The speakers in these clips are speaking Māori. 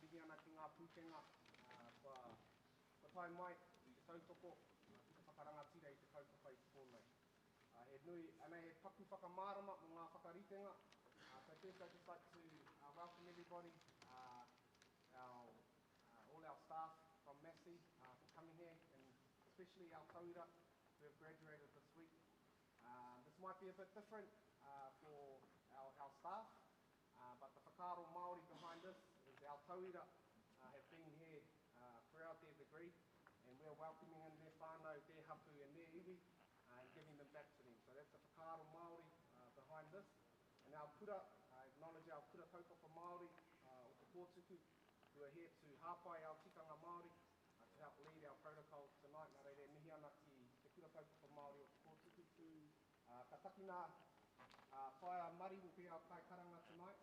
whihi ana ki ngā pūkenga kua tai mai i te tautoko ki te whakarangatira i te kaupapa i te pōnei. He nui, anei he paku whakamārama mo ngā whakaritenga. So first I'd just like to welcome everybody, all our staff from Massey for coming here, and especially our Tauira who have graduated this week. This might be a bit different for our staff, but the whakaaro Māori behind this is our Tauira have been here throughout their degree, and we're welcoming in their whānau, their hapu and their iwi, and giving them back to them. So that's the whakaaro Māori behind this. And our kura, acknowledge our kura kaupapa Māori o te kōtuku, who are here to hāpai our tikanga Māori to help lead our protocol tonight. Nā reire, mihi ana ki te kura kaupapa Māori o te kōtuku. Ka takina whaia mari will be our kai karanga tonight.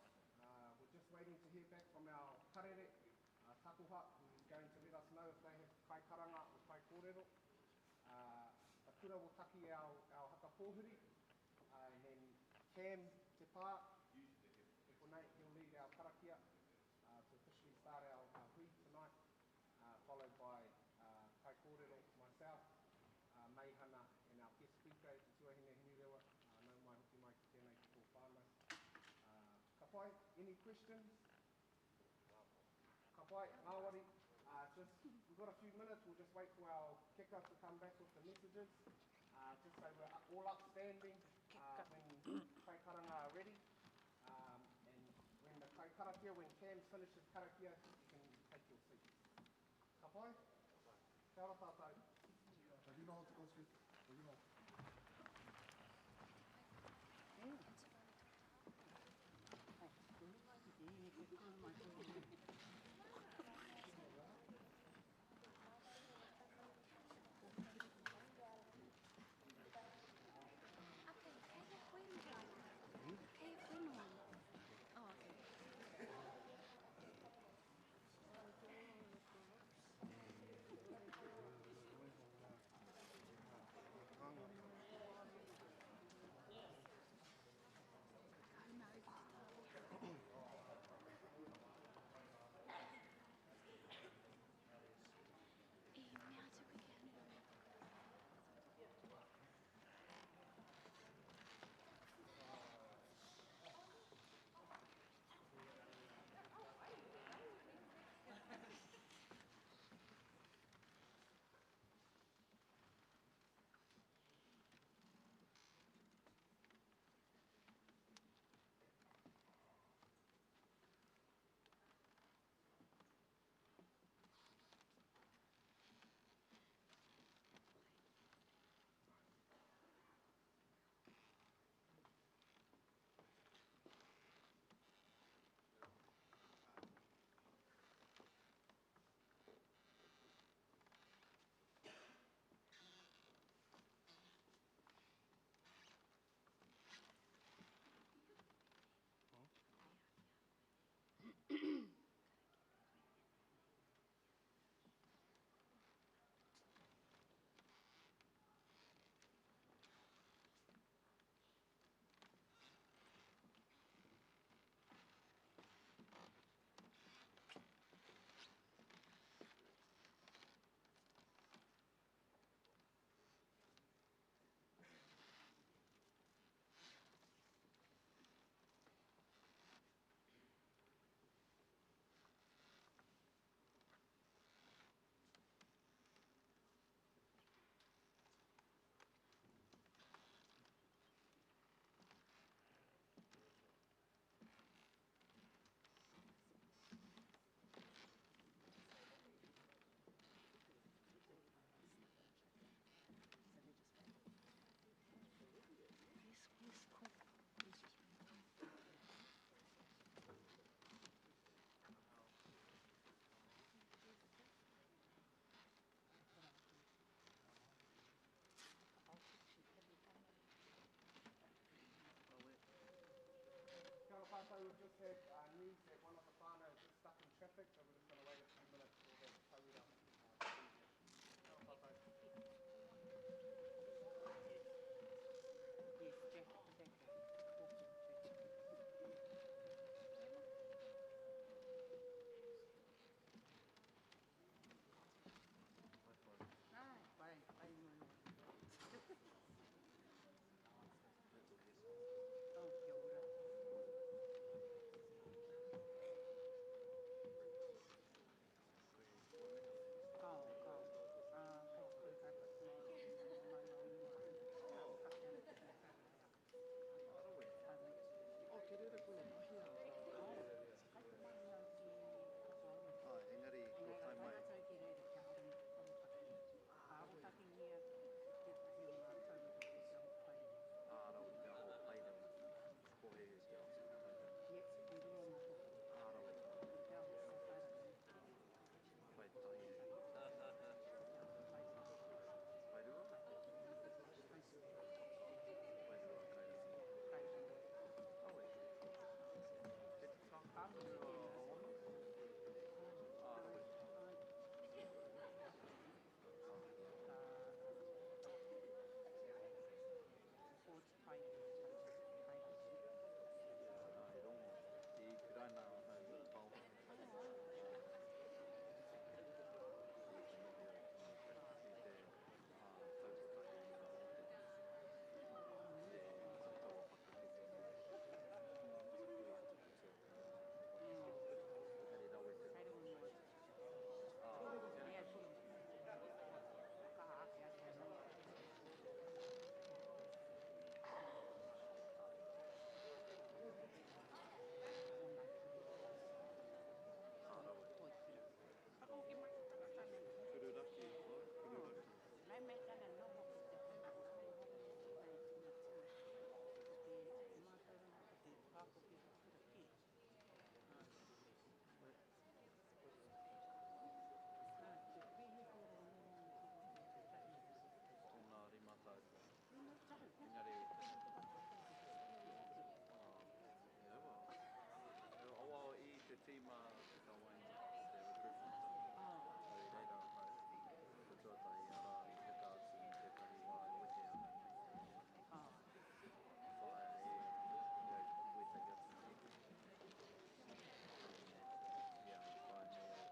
We're just waiting to hear back from our karere, Takuha, who's going to let us know if they have kai karanga or kai kōrero. The kura will taki our haka-pōhuri, and then Cam Te Pā, he'll lead our karakia to officially start our hui tonight, followed by kai kōrero, myself, Meihana, and our guest speaker, Te Tuahine Hinirewa, nau mai hoki mai ki tēnei ki tō whānau. Ka pai, any questions? Ka pai, ngāwari, we've got a few minutes, we'll just wait for our kicker to come back with the messages, just so we're all upstanding when kai karanga are ready, and when the kai karakia, when Cam finishes karakia, you can take your seats. Ka pai? Kia ora tātou. mā ka waini te recruitment. So i reira mai, ko tuatahi ara i hika atu i tētahi wā e wete ana nei te whae e wetahi atu nei. Whae noa.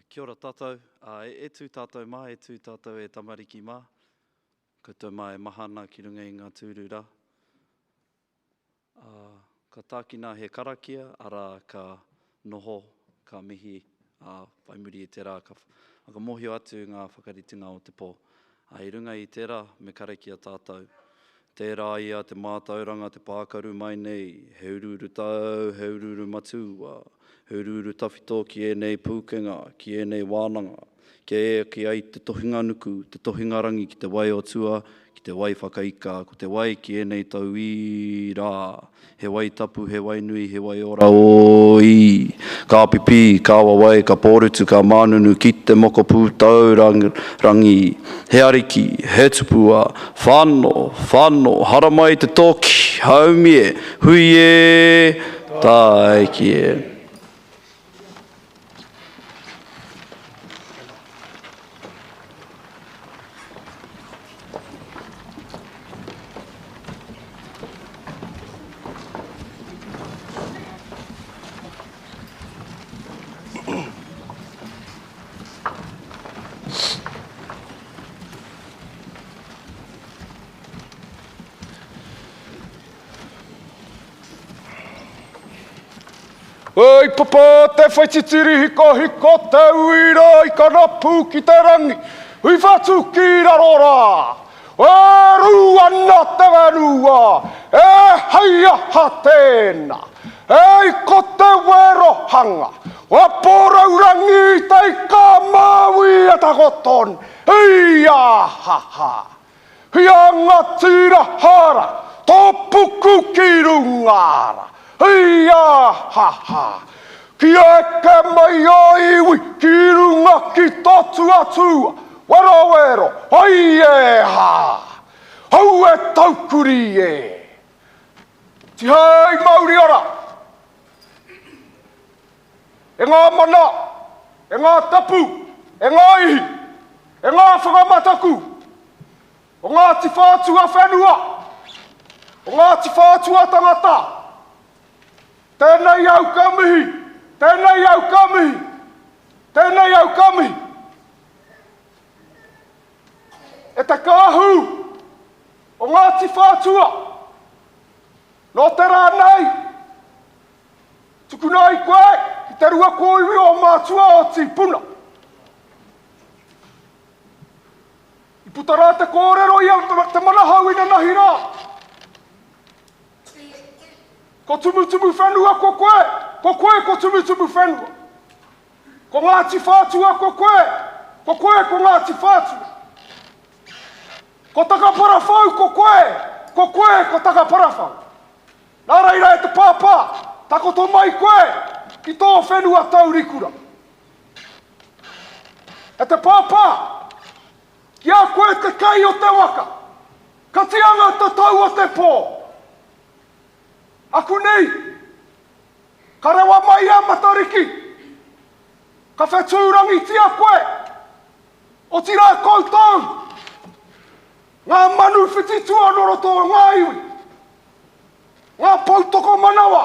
Kia ora tātou, e tū tātou mā, e tū tātou e tamariki mā. Koutou mā e mahana ki runga i ngā tūrura. Ka tākina he karakia, ara ka noho, ka mihi, whai muri i tērā, ka mohio atu ngā whakaritinga o te pō. I runga i tērā, me karakia tātou. Tērā ia te mātauranga, te pākaru mai nei, he ururu tau, he ururu matua, he ururu tawhito ki e nei pūkenga, ki e nei wānanga, ki ai te tohinga nuku, te tohinga rangi ki te wai o tua, ki te wai whakaika, ko te wai ki e nei Tauira. He wai tapu, he wai nui, he wai ora oi. Ka pipi, ka wawai, ka pōrutu, ka mānunu, ki te moko pūtau rangi. He ariki, he tupua, whano, hara mai te toki, haumie, hui e, taiki e. Oi papa, te whaititiri hiko Tauira I ka rapu ki te rangi. Ui whatu ki rarora. E rua na te warua. E haia ha tēna. E ko te werohanga. Wa porau rangi te ka maui e takoton. Ia ha ha. Ia ngā tira hara. Tōpuku ki rungara. Ia ha ha. Ki eke mai o iwi, ki runga ki totu atua. Wero, oi e ha. Hau e taukuri e. Ti hei Māori ora. E ngā mana, e ngā tapu, e ngā ihi, e ngā whakamataku. O ngā tifātua whenua, o ngā tifātua tangata. Tēnei au ka mihi, tēnei au ka mihi, tēnei au ka mihi. E te kāhu, o ngā tifātua, no te rānei, tukuna I koe, ki te rua kōiwi o mātua o tīpuna. I putarā te kōrero ia te manahau ina nahi rā. Ko tumutumu whenua ko koe ko tumutumu whenua. Ko ngā tifātua ko koe ko ngā tifātua. Ko takaparawhau ko koe ko takaparawhau. Nā reira e te pāpā, takoto mai koe ki tō whenua taurikura. E te pāpā, ki a koe te kai o te waka, ka tianga te tau o te pō. Aku nei, ka rewa mai a matariki, ka whetūrangi tia koe, o tira koutou, ngā manu whititua noroto ngā iwi, ngā pautoko manawa,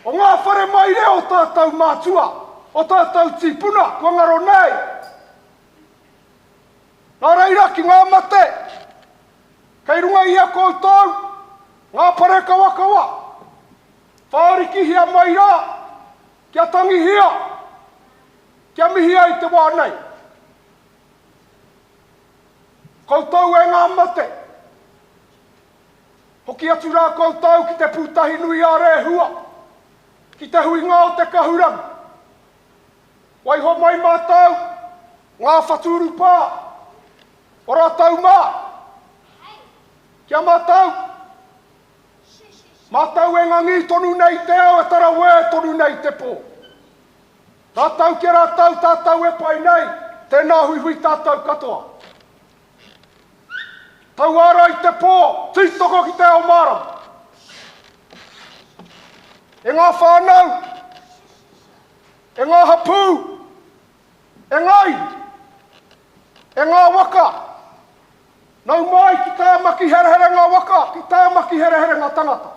o ngā whare mai reo o tātou mātua, o tātou tīpuna, kua ngaro nei. Nā reira ki ngā mate, kei runga ia koutou, ngā pare kawakawa, whāriki hia mai rā, kia tangi hia, kia mihi ai te wānei. Koutou e ngā mate. Hoki atu rā koutou ki te pūtahi nui a rehua, ki te huinga o te kahurang. Waiho mai mātou, ngā whaturu pā, o rātou mā. Kia mātou, mātou e ngangi tonu nei te au, e tara wē tonu nei te pō. Tātou ki rātou, tātou e pai nei, tēnā hui tātou katoa. Tau ara I te pō, tītoko ki te ao māram. E ngā whānau, e ngā hapū, e ngai, e ngā waka. Nau mai ki tā maki here ngā waka, ki tā maki here ngā tangata.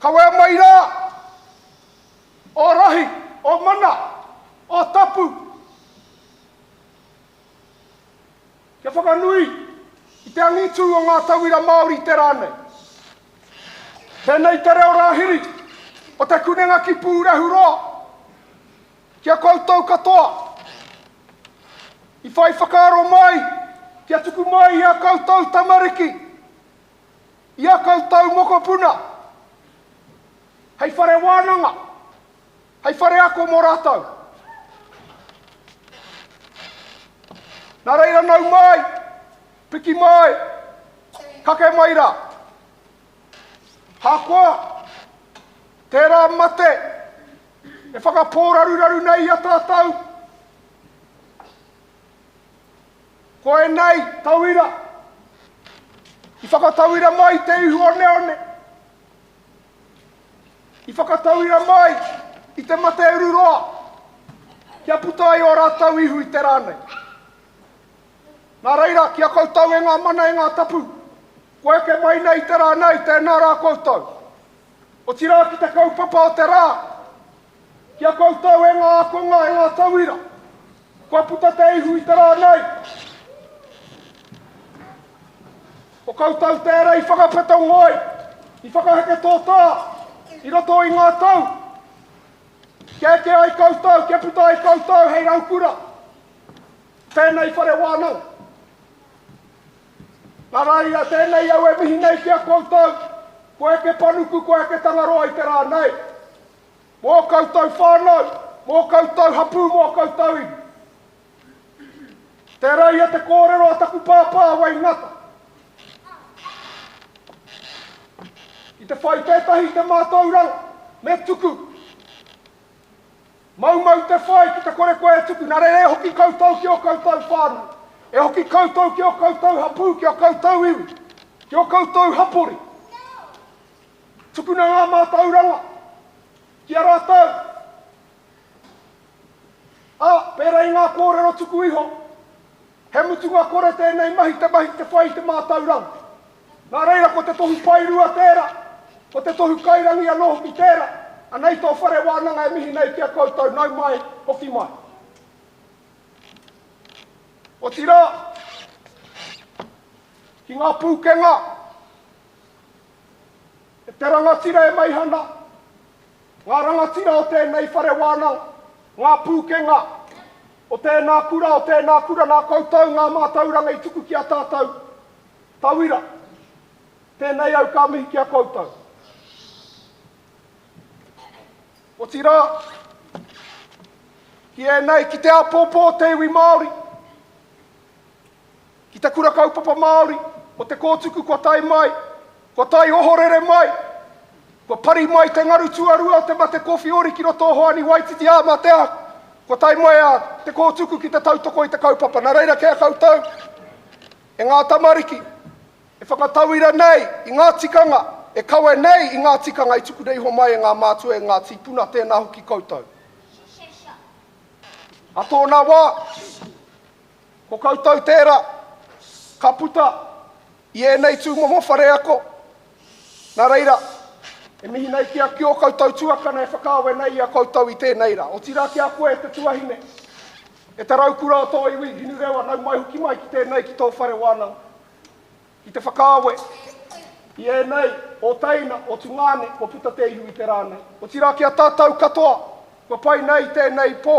Kawe mai rā, o rahi, o mana, o tapu. Kia whakanui i te Angitu o ngā tauira Māori te rānei. Tēnei te reo rāhiri o te kunenga ki pūrehu roa. Kia koutou katoa. I whai whakaaro mai, kia tuku mai i a koutou tamariki. I a koutou mokopuna. Hei whare wānanga. Hei whare ako mō rātou. Nā reira nau mai, piki mai, kake mai rā. Hākoa, tērā mate, e whakapōraru nei a tātou. Ko e nei, tauira. I whakatauira mai te ihu one one. I whakatauira mai i te mate ururoa. Kia putai o rātau ihu i te rānei. Nā reira, kia koutou e ngā mana e ngā tapu. Koe ke mai nei te rānei, tēnā rā koutou. O tira ki te kaupapa o te rā. Kia koutou e ngā akonga e ngā tauira. Koe puta te ihu i te rānei. O koutou tērā i whakapeta ngoi, i whakaheke tōtā, i roto i ngā tau. Kia ai koutou, kia puta ai koutou, hei raukura. Tēnei whare wānau. Nā raia, tēnei au e mihi nei kia koutou, koe ke panuku, koe ke tangaroa i te rānei. Mō koutou whānau, mō koutou hapu, mō koutou i. Tērā ia te kōrero a taku pāpā wai ngata. I te whai tētahi te mātauranga, me tuku. Mau te whai ki te kore koe tuku, nare e hoki koutou ki o koutou whānau. E hoki koutou ki o koutou hapu, ki o koutou iwi, ki o koutou hapori. Tuku na ngā mātauranga, ki a rātou. Pēra i ngā kōrero tuku iho, he mutu ngā kore tēnei mahi te whai te mātauranga. Nā reira ko te tohu pairua tērā, ko te tohu kairangi a noho ki tērā, a nei tō whare wānanga e mihi nei kia koutou, nau mai, hoki mai. O tira, ki ngā pūkenga, e te rangatira e maihana, ngā rangatira o tēnei whare wānanga, ngā pūkenga, o tēnā kura, nā koutou, ngā mātauranga i tuku ki a tātou, Tauira, tēnei au ka mihi ki a koutou. O tira, ki e nei, ki te apopō te iwi Māori, ki te kura kaupapa Māori, o te kōtuku kua tai mai, kua tai ohorere mai, kua pari mai te ngaru tuarua o te mate kofi ori ki roto hoani waititi a matea, kua tai mai a te kōtuku ki te tautoko i te kaupapa. Nā reira kia koutou, e ngā tamariki, e whakatauira nei i ngā tikanga, e kawe nei i ngā tikanga i tuku reiho mai e ngā mātua e ngā tipuna tēnā hoki koutou. A tōna wā, ko koutou tērā, ka puta, i e nei tū momo whare ako. Nā reira, e mihi nei ki a kio koutou tuakana e whakawe nei a koutou i tēnei ra. O tira ki a koe te tuahine, e te raukura o tō iwi, hinu rewa, nau mai huki mai ki tēnei ki tō whare wānau. I te whakawe, i e nei, o teina, o tungane, o puta te ihu i te rānei. O tira ki a tātou katoa, kua pai nei tēnei pō,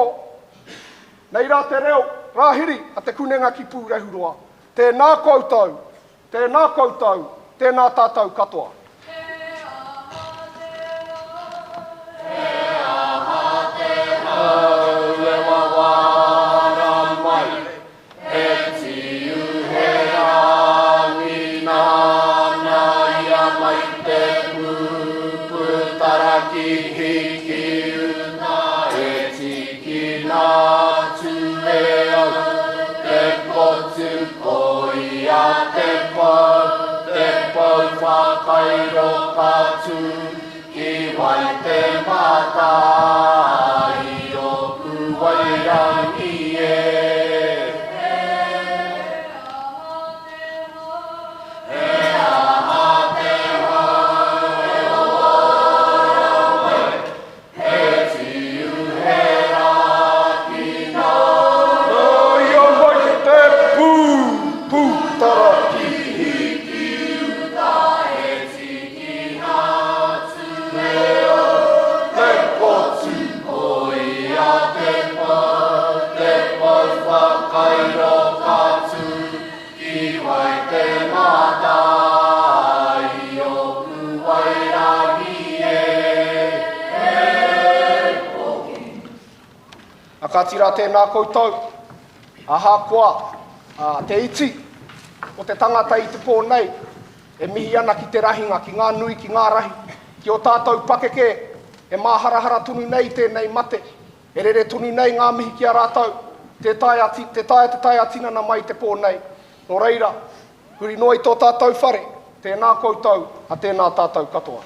nei rā te reo, rāhiri, a te kunenga ki pūrehu roa. Tēnā koutou, tēnā tātou katoa. Whakairo katu ki wai te mātai o kuwairangi e. He aha te hau, he tiu he rā Ka tira tēnā koutou, aha koa, te iti, o te tangata i te pōnei, e mihi ana ki te rahinga, ki ngā nui, ki ngā rahi, ki o tātou pakeke, e māharahara tunu nei tēnei mate, e rere tunu nei ngā mihi ki a rātou, te tai atinana mai te pōnei. Nō reira, huri noi tō tātou whare, tēnā koutou, a tēnā tātou katoa.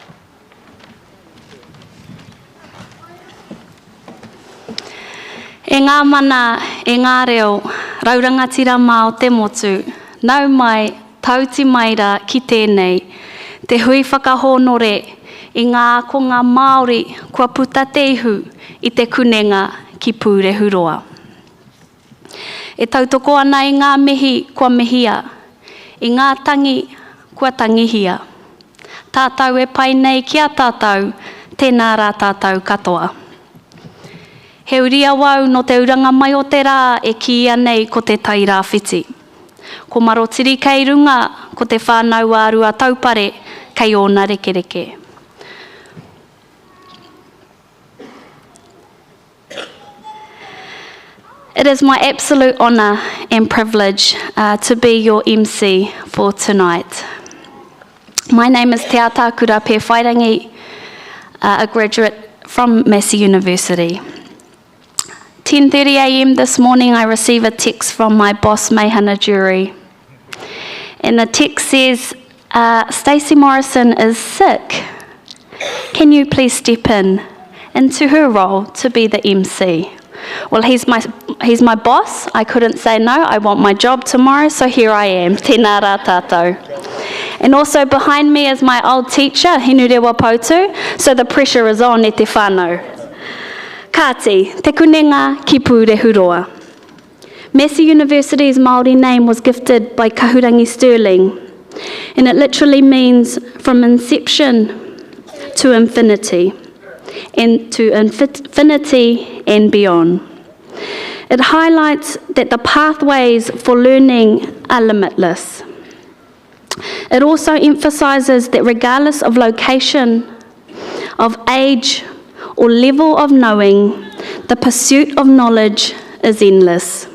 E ngā mana, e ngā reo, raurangatira mā o te motu, nau mai, tauti maira ki tēnei, te hui whakahonore i ngā akonga Māori kua puta te ihu i te kunenga ki pūrehu roa. E tautoko ana i ngā mihi kua mihia, i ngā tangi kua tangihia. Tātou e pai nei ki a tātou, tēnā rā tātou katoa. He uria wau no te uranga mai o te rā e kia nei ko te Tauira whiti. Ko marotiri kei runga ko te whānau ārua taupare kei ōna rekereke. It is my absolute honour and privilege to be your MC for tonight. My name is Te Atakura Pe Whairangi, a graduate from Massey University. 10:30 a.m. this morning, I receive a text from my boss, Meihana Jury. And the text says, Stacey Morrison is sick. Can you please step in into her role to be the MC? Well, he's my boss. I couldn't say no. I want my job tomorrow, so here I am. Tēnā rā tātou. And also behind me is my old teacher, Hinurewa Pautu, so the pressure is on e te whānau. Kāti, te kunenga ki pūrehu roa. Massey University's Māori name was gifted by Kahurangi Sterling, and it literally means from inception to infinity, and to infinity and beyond. It highlights that the pathways for learning are limitless. It also emphasises that regardless of location, of age, or level of knowing, the pursuit of knowledge is endless.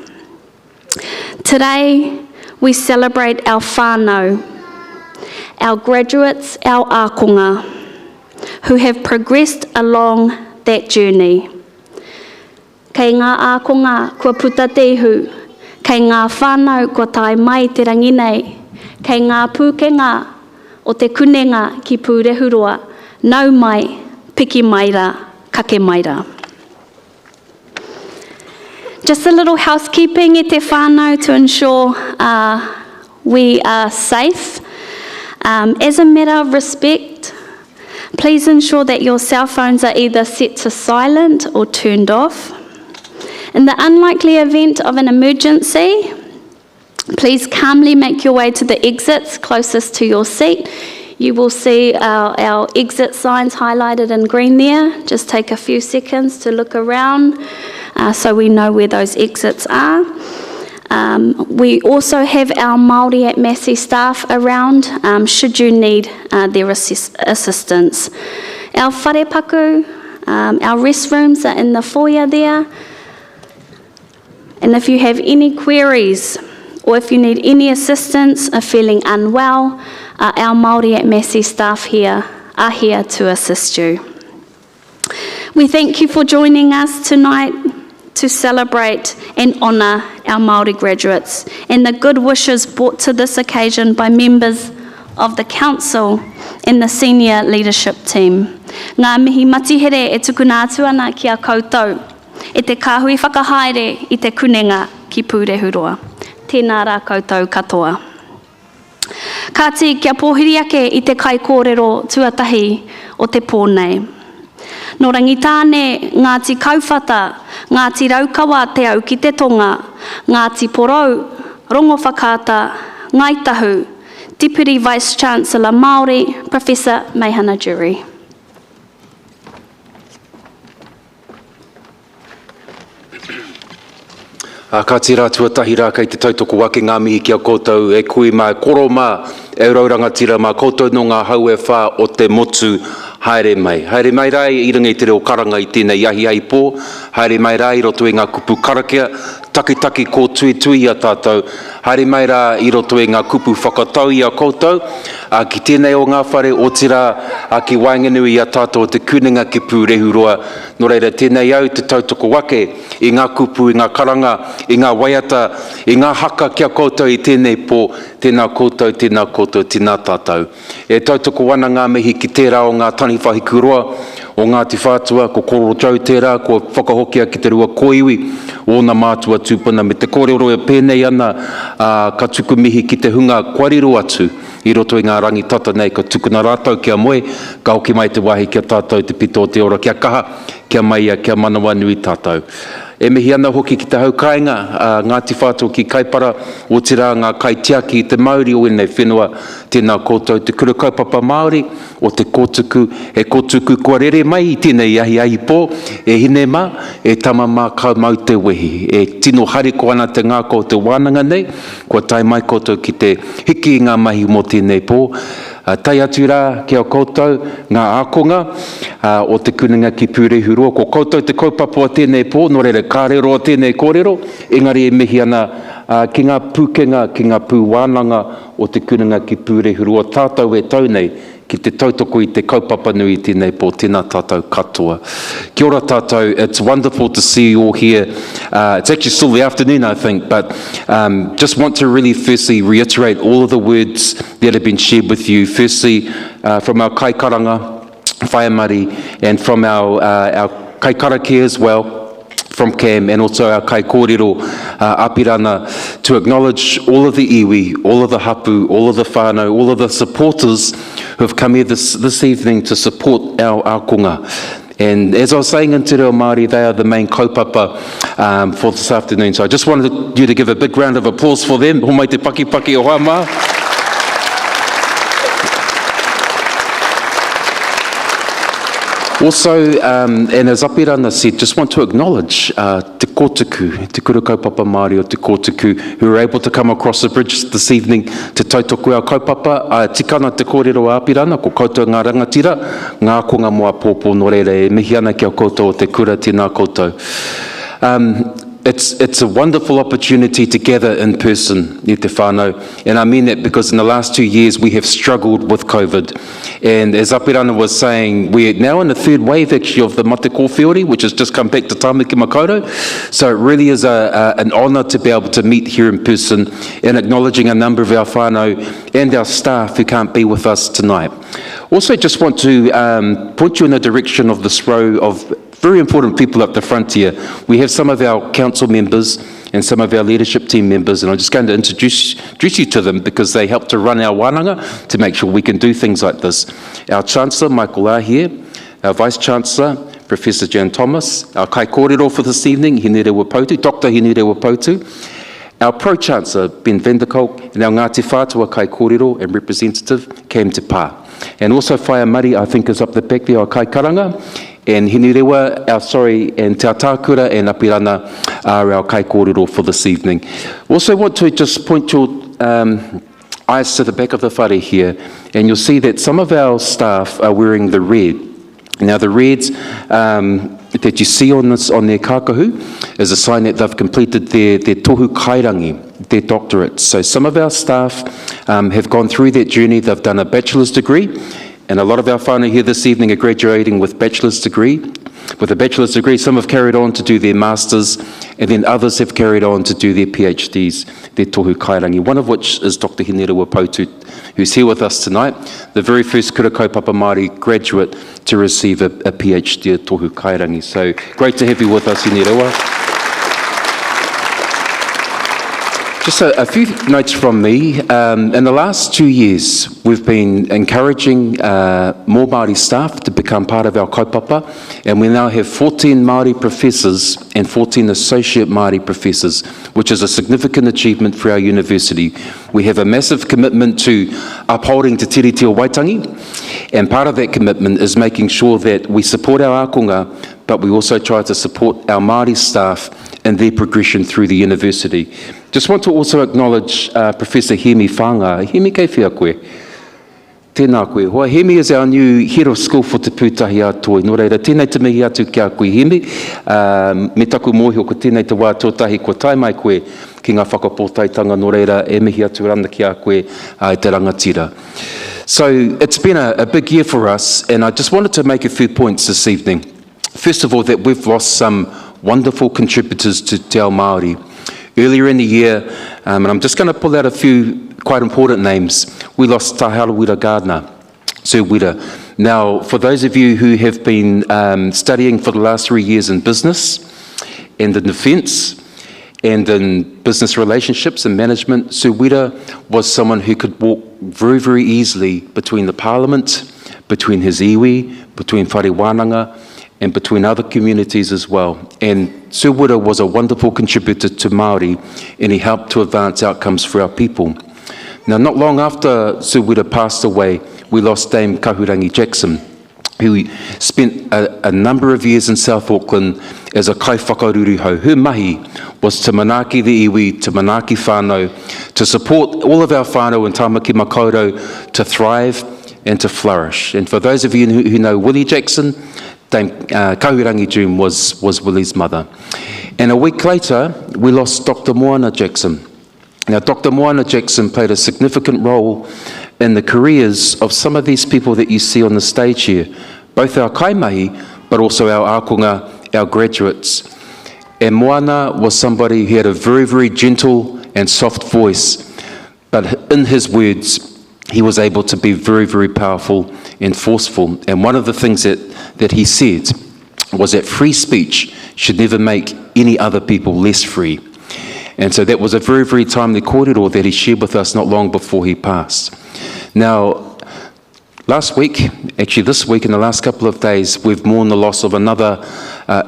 Today, we celebrate our whānau, our graduates, our ākonga, who have progressed along that journey. Kei ngā ākonga kua puta te ihu, kei ngā whānau kua tai mai te ranginei, kei ngā pūkenga o te kunenga ki pūrehuroa, nau mai, piki maira, kake maira. Just a little housekeeping e te whānau to ensure we are safe. As a matter of respect, please ensure that your cell phones are either set to silent or turned off. In the unlikely event of an emergency, please calmly make your way to the exits closest to your seat. You will see our exit signs highlighted in green there. Just take a few seconds to look around so we know where those exits are. We also have our Māori at Massey staff around should you need their assistance. Our wharepaku, our restrooms are in the foyer there. And if you have any queries or if you need any assistance or feeling unwell, our Māori at Massey staff here are here to assist you. We thank you for joining us tonight to celebrate and honour our Māori graduates and the good wishes brought to this occasion by members of the Council and the senior leadership team. Ngā mihi matihere e tukuna atu ana ki a koutou, e te kāhui whakahaere i te kunenga ki pūrehuroa. Tēnā rā koutou katoa. Kāti kia pōhiri ake i te kai kōrero tuatahi o te pōnei. Nō rangitāne Ngāti Kauwhata, Ngāti Raukawa te au ki te tonga, Ngāti Porou, Rongo Whakata, Ngaitahu, Deputy Vice-Chancellor Māori, Professor Meihana Jury. Ka tira tuatahi rā kei te tautoko wake ngā mihi kia koutou e kui mai koro mā e raurangatira mā koutou no ngā hau e whā o te motu Haere mai rai I runga I te reo karanga I tēnei ahi ai pō, haere mai rai I roto e ngā kupu karakia, taki ko tui a tātou, haere mai rā I roto e ngā kupu whakatau I a koutou, ki tēnei o ngā whare o tira ki wainganui a tātou te kuninga ki pūrehu roa, no reira tēnei au te tautoko wake I ngā kupu, I ngā karanga, I ngā waiata, I ngā haka kia koutou I tēnei pō, tēnā koutou, tēnā tātou. E tautoko wana ngā mihi ki tērā o ngā tani whahiku roa, o Ngāti Whātua, ko Koro Jau tērā, ko whakahokia ki te rua koiwi, o nā mātua tūpuna, me te kōrero e pēnei ana, ka tuku mihi ki te hunga kwariro atu, I roto I ngā rangi tata nei, ka tukuna rātau kia moe, ka hoki mai te wahi kia tātou te pito o te ora, kia kaha, kia maia, kia manawa nui tātou. E mihi ana hoki ki te haukainga, Ngāti Whātua ki Kaipara, o tira ngā kaitiaki I te Māori o enei whenua, tēnā koutou te kura kaupapa Māori, o te kōtuku, e kōtuku kua rere mai I tēnei ahi pō, e hine mā, e tama mā kau mau te wehi, e tino hari ko ana te ngāko te wānanga nei, kua tai mai koutou ki te hiki I ngā mahi mo tēnei pō, tai atu rā kia koutou ngā ākonga o te kuninga ki pūrehu roa, ko koutou te kaupapa o tēnei pō, no reira kārero o tēnei kōrero, engari e mihi ana ki ngā pūkenga, ki ngā pūwānanga o te kuninga ki pūrehu roa, tātou e tau nei, ki te tautoko I te kaupapa nui tēnei pō, tēnā tātou katoa. Kia ora tātou, it's wonderful to see you all here. It's actually still the afternoon, I think, but just want to really firstly reiterate all of the words that have been shared with you. Firstly, from our kaikaranga, whaiamari, and from our kaikaraki as well, from Cam, and also our kai kōrero apirana, to acknowledge all of the iwi, all of the hapu, all of the whānau, all of the supporters who have come here this evening to support our ākonga. And as I was saying in Te Reo Māori, they are the main kaupapa for this afternoon. So I just wanted you to give a big round of applause for them. Homai te paki o hama. Also, and as Apirana said, just want to acknowledge te kōtuku, te kura kaupapa Māori o te kōtuku, who were able to come across the bridge this evening to tautoko our kaupapa. Tikana te kōrero a Apirana, ko koutou ngā rangatira, ngā konga moa pōpō no reira, e mihi ana kia koutou o te kura tēnā koutou. It's a wonderful opportunity to gather in person, I te whānau, and I mean that because in the last 2 years we have struggled with COVID. And as Apirana was saying, we're now in the third wave actually of the mate kōwhiori, which has just come back to Tāmaki Makaurau. So it really is an honour to be able to meet here in person and acknowledging a number of our whānau and our staff who can't be with us tonight. Also just want to point you in the direction of this row of very important people up the front here. We have some of our council members and some of our leadership team members, and I'm just going to introduce you to them because they help to run our wānanga to make sure we can do things like this. Our Chancellor, Michael here, our Vice Chancellor, Professor Jan Thomas, our kai kōrero for this evening, Hinere Wapotu, Dr. Hinere Wapotu, our Pro-Chancellor, Ben Venderkolk, and our Ngāti Whātua kai kōrero and Representative, Cam Te Pā. And also Whaiamari, I think, is up the back there, our kai karanga, and Hinirewa, and Te Atākura and Apirana are our kai kōrero for this evening. Also want to just point your eyes to the back of the whare here, and you'll see that some of our staff are wearing the red. Now the reds that you see on their kākahu is a sign that they've completed their tohu kairangi, their doctorate. So some of our staff have gone through that journey. They've done a bachelor's degree, and a lot of our whānau here this evening are graduating with a bachelor's degree. Some have carried on to do their masters, and then others have carried on to do their PhDs, their tohu kairangi, one of which is Dr. Hinere Wapotu, who's here with us tonight, the very first kura kaupapa Māori graduate to receive a PhD at tohu kairangi. So great to have you with us, Hinerewa. Just a few notes from me. In the last 2 years, we've been encouraging more Māori staff to become part of our kaupapa, and we now have 14 Māori professors and 14 associate Māori professors, which is a significant achievement for our university. We have a massive commitment to upholding te tiriti o Waitangi, and part of that commitment is making sure that we support our ākonga, but we also try to support our Māori staff in their progression through the university. Just want to also acknowledge Professor Hemi Whanga. Hemi, kei whia koe? Tēnā koe. Hoa Hemi is our new head of school for Te Pūtahi Ātoe. Nō reira, tēnei te mihi atu kia koe Hemi. Me taku mōhio ko tēnei te wā tōtahi ko tai mai koe ki ngā whakapōtaitanga. Nō reira, e mihi atu rana kia koe i te rangatira. So it's been a big year for us, and I just wanted to make a few points this evening. First of all, that we've lost some wonderful contributors to Te Ao Māori. Earlier in the year, and I'm just going to pull out a few quite important names. We lost Tauira Gardner, Sir Wira. Now, for those of you who have been studying for the last 3 years in business and in defence and in business relationships and management, Sir Wira was someone who could walk very, very easily between the Parliament, between his iwi, between Whare Wānanga, and between other communities as well. And Sir Wira was a wonderful contributor to Māori, and he helped to advance outcomes for our people. Now, not long after Sir Wira passed away, we lost Dame Kahurangi Jackson, who spent a number of years in South Auckland as a kai whakaruru hau. Her mahi was to manaaki the iwi, to manaaki whānau, to support all of our whānau in Tāmaki Makaurau to thrive and to flourish. And for those of you who know Willie Jackson, Dame Kahurangi June was Willie's mother. And a week later, we lost Dr. Moana Jackson. Now, Dr. Moana Jackson played a significant role in the careers of some of these people that you see on the stage here, both our kaimahi, but also our ākonga, our graduates. And Moana was somebody who had a very, very gentle and soft voice, but in his words, he was able to be very, very powerful and forceful. And one of the things that he said was that free speech should never make any other people less free. And so that was a very, very timely kōrero that he shared with us not long before he passed. Now, last week, actually this week, in the last couple of days, we've mourned the loss of another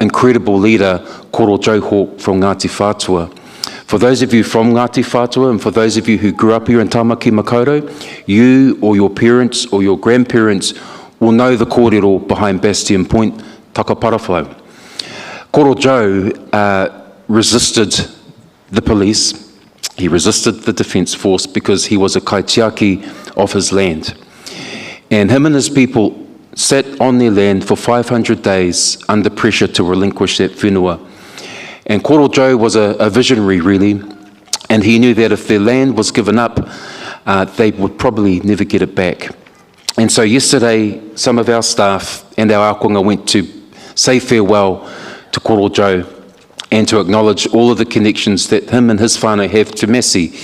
incredible leader, Koro Joe Hawke from Ngāti Whātua. For those of you from Ngāti Whātua, and for those of you who grew up here in Tāmaki Makaurau, you or your parents or your grandparents will know the kōrero behind Bastion Point, Takaparawhau. Koro Joe resisted the police, he resisted the Defence Force because he was a kaitiaki of his land. And him and his people sat on their land for 500 days under pressure to relinquish that whenua. And Koro Joe was a visionary, really, and he knew that if their land was given up, they would probably never get it back. And so yesterday, some of our staff and our ākonga went to say farewell to Koro Joe and to acknowledge all of the connections that him and his whānau have to Massey.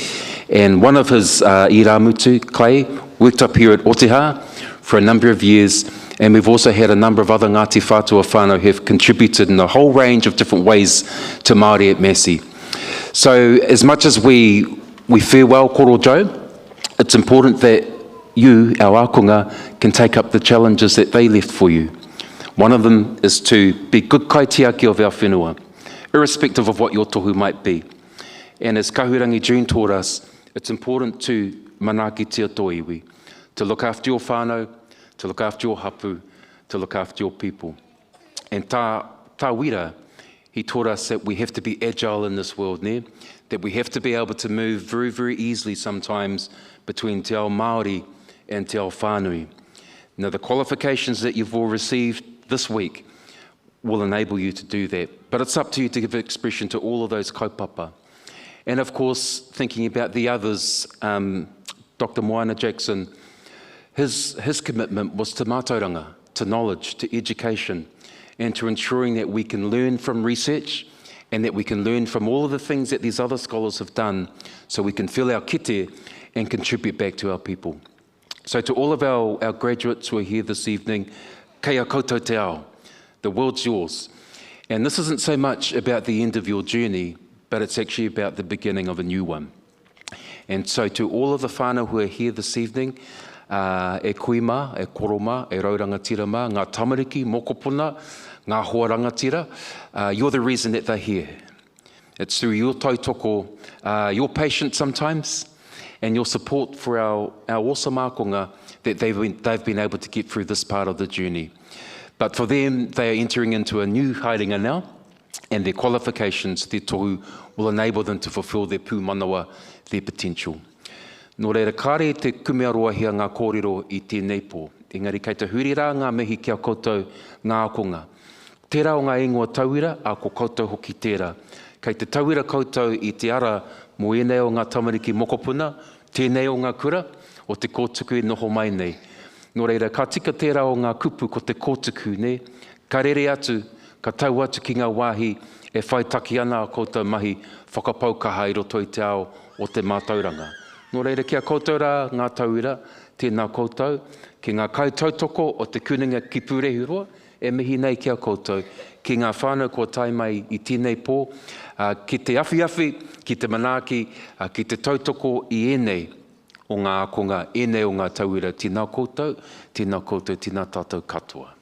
And one of his iramutu, Clay, worked up here at Oteha for a number of years, and we've also had a number of other Ngāti Whātua whānau who have contributed in a whole range of different ways to Māori at Massey. So as much as we farewell Koro Joe, it's important that you, our ākonga, can take up the challenges that they left for you. One of them is to be good kaitiaki of our whenua, irrespective of what your tohu might be. And as Kahurangi June taught us, it's important to manaaki tia tō iwi, to look after your whānau, to look after your hapu, to look after your people. And Tauira, he taught us that we have to be agile in this world, that we have to be able to move very, very easily sometimes between Te Ao Māori and Te Ao Whānui. Now, the qualifications that you've all received this week will enable you to do that. But it's up to you to give expression to all of those kaupapa. And of course, thinking about the others, Dr. Moana Jackson, his commitment was to mātauranga, to knowledge, to education, and to ensuring that we can learn from research and that we can learn from all of the things that these other scholars have done so we can fill our kite and contribute back to our people. So to all of our graduates who are here this evening, kea koutou te ao. The world's yours. And this isn't so much about the end of your journey, but it's actually about the beginning of a new one. And so to all of the whānau who are here this evening, e kuima, e koroma, e raurangatira ma, ngā tamariki, mokopuna, ngā hoa rangatira, you're the reason that they're here. It's through your tautoko, your patience sometimes, and your support for our awesome ākonga that they've been able to get through this part of the journey. But for them, they are entering into a new haerenga now, and their qualifications, their tohu, will enable them to fulfill their pūmanawa, their potential. Nō reira kāre te kumearoahia ngā kōrero I tēnei pō. Engari kei te huri rā ngā mihi kia koutou ngā akonga. Tērā o ngā ingoa tauira, a ko koutou hoki tērā. Kei te tauira koutou I te ara mo enei o ngā tamariki mokopuna, tēnei o ngā kura, o te kōtuku e noho mai nei. Nō reira, ka tika tērā o ngā kupu ko te kōtuku ne, ka rere atu, ka tau atu ki ngā wāhi, e whai taki ana a koutou mahi whakapaukaha I roto I te ao o te mātauranga. Nō reira, kia koutou rā ngā tauira, tēnā koutou, ki ngā kautautoko o te kuninga ki Pūrehuroa, e mihi nei kia koutou, ki ngā whānau kua tai mai I tēnei pō, ki te awhiawhi, ki te manaaki, ki te tautoko I enei o ngā akonga, enei o ngā tauira, tēnā koutou, tēnā tātou katoa.